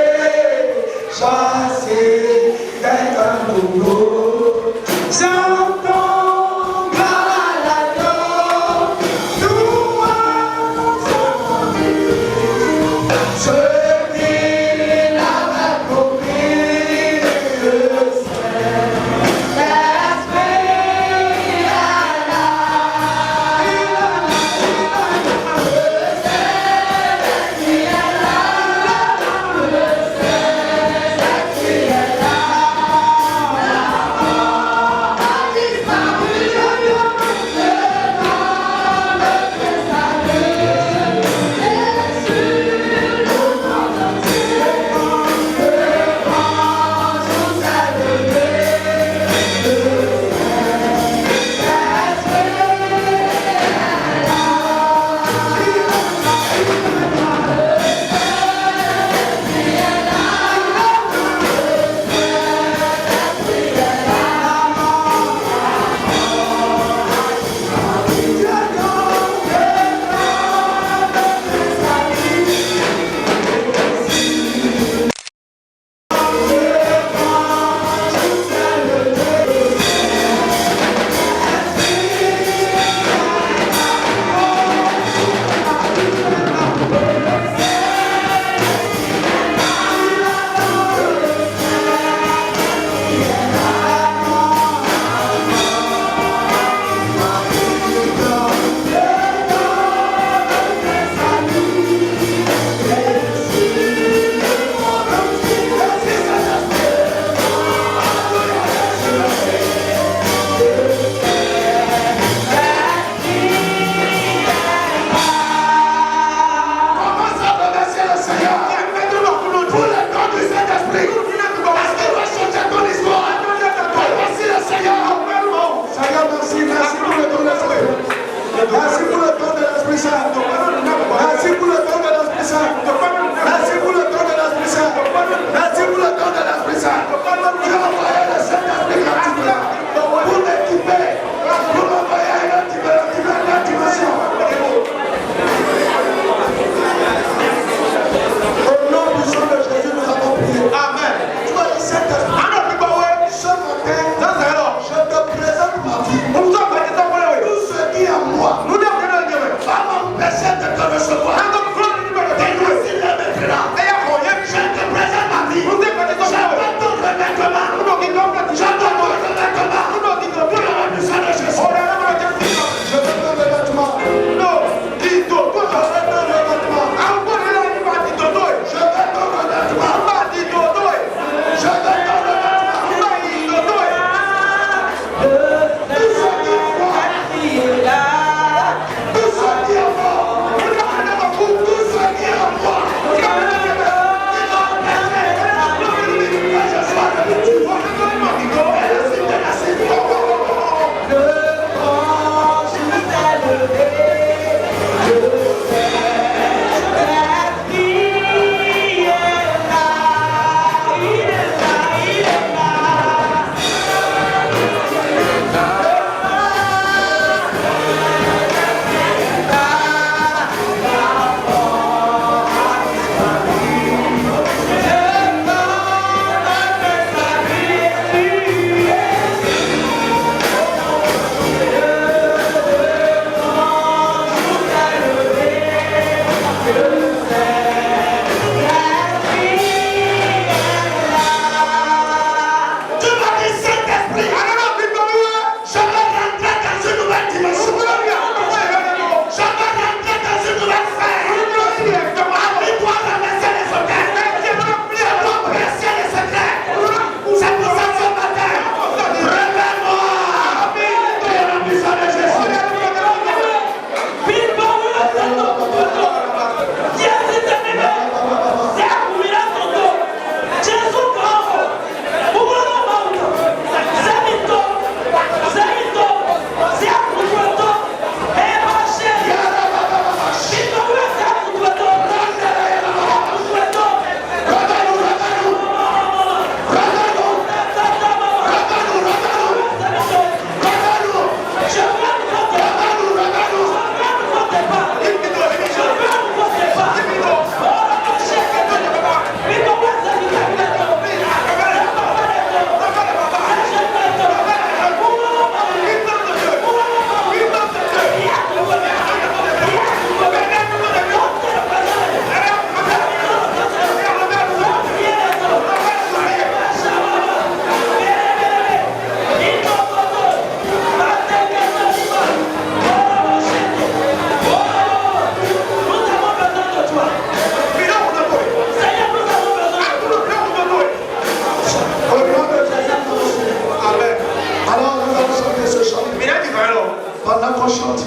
chante.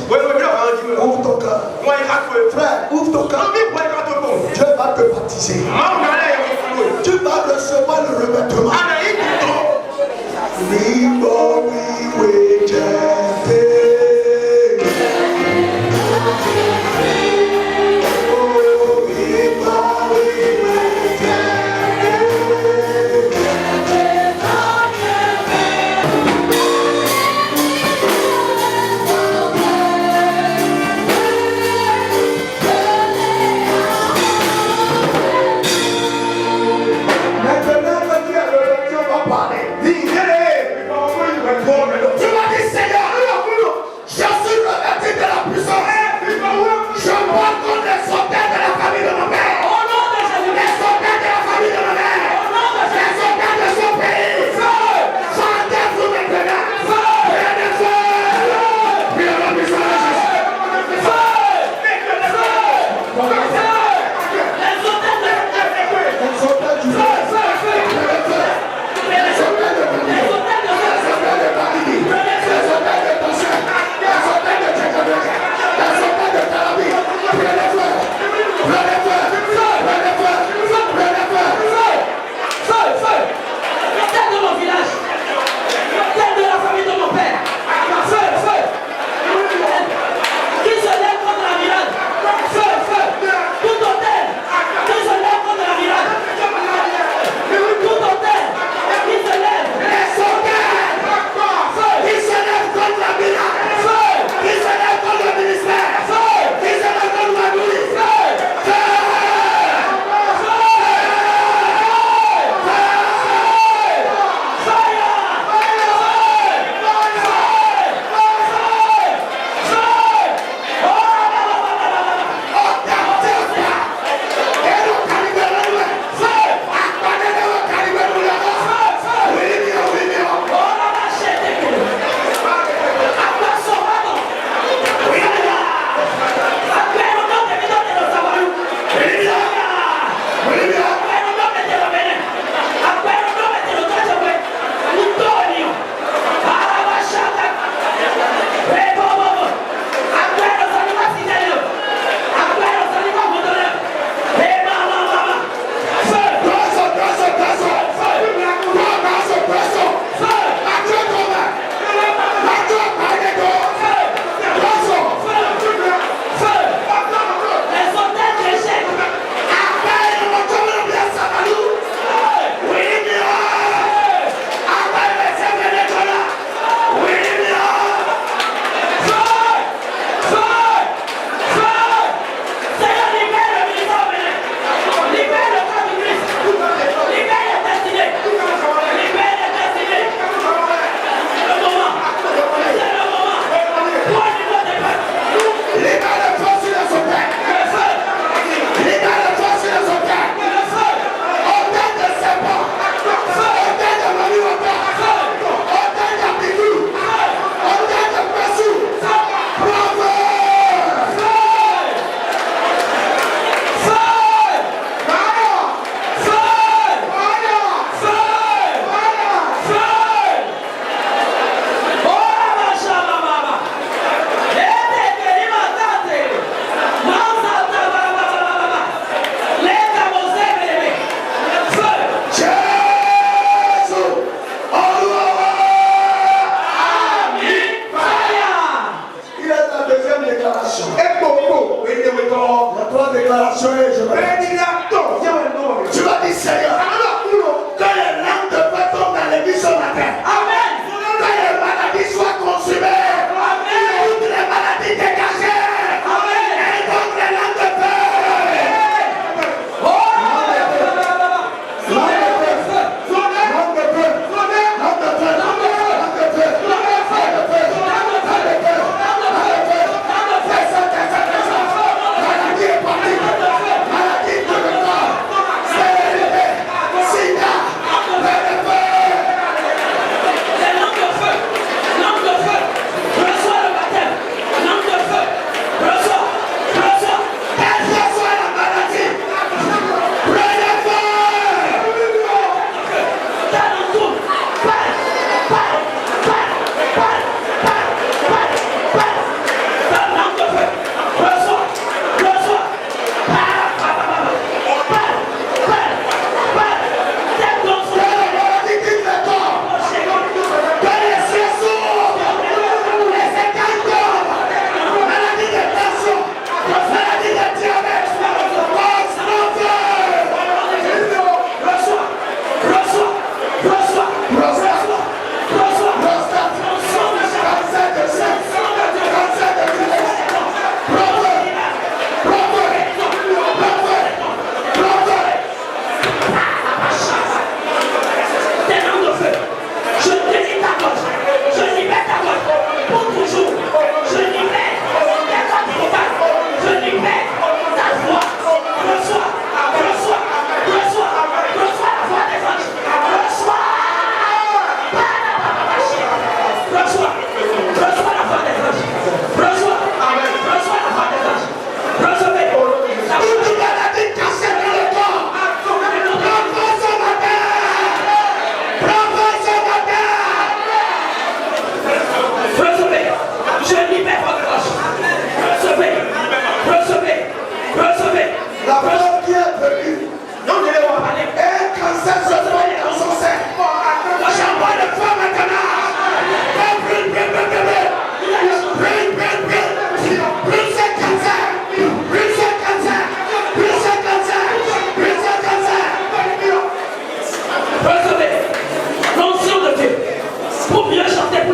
Ouvre ton cœur. Frère, ouvre ton cœur. Dieu va te baptiser. Tu vas recevoir le revêtement.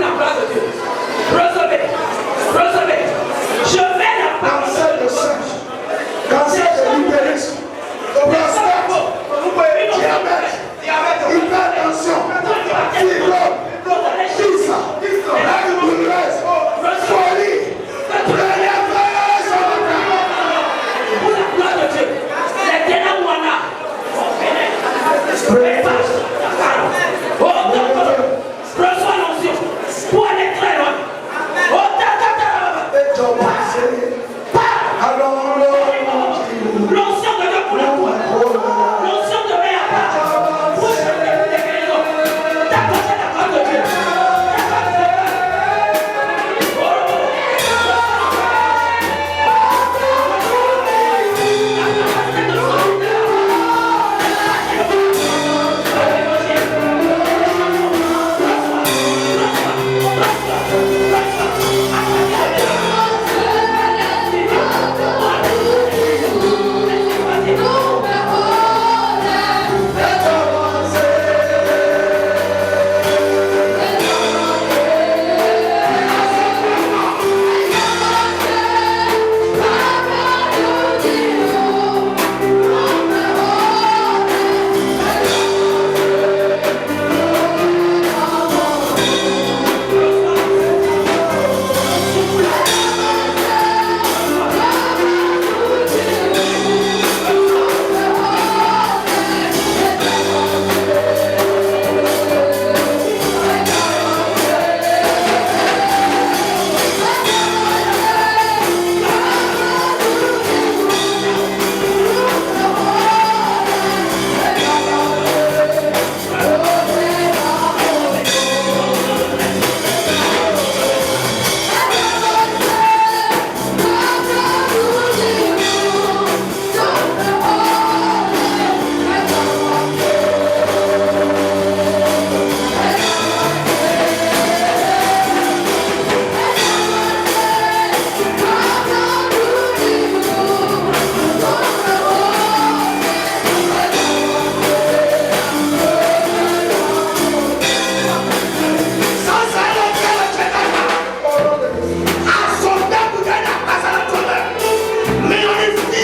la gloire de Dieu. Recevez. Recevez. Je mets la parole. Cancer de sein, cancer de l'utérus, prostate, diabète, hypertension, fibrome, fissa, règle douloureuse, folie, prenez feu sur le corps. Pour la gloire de Dieu. Les ténèbres wana. Prenez feu. Oh, reçois l'onction.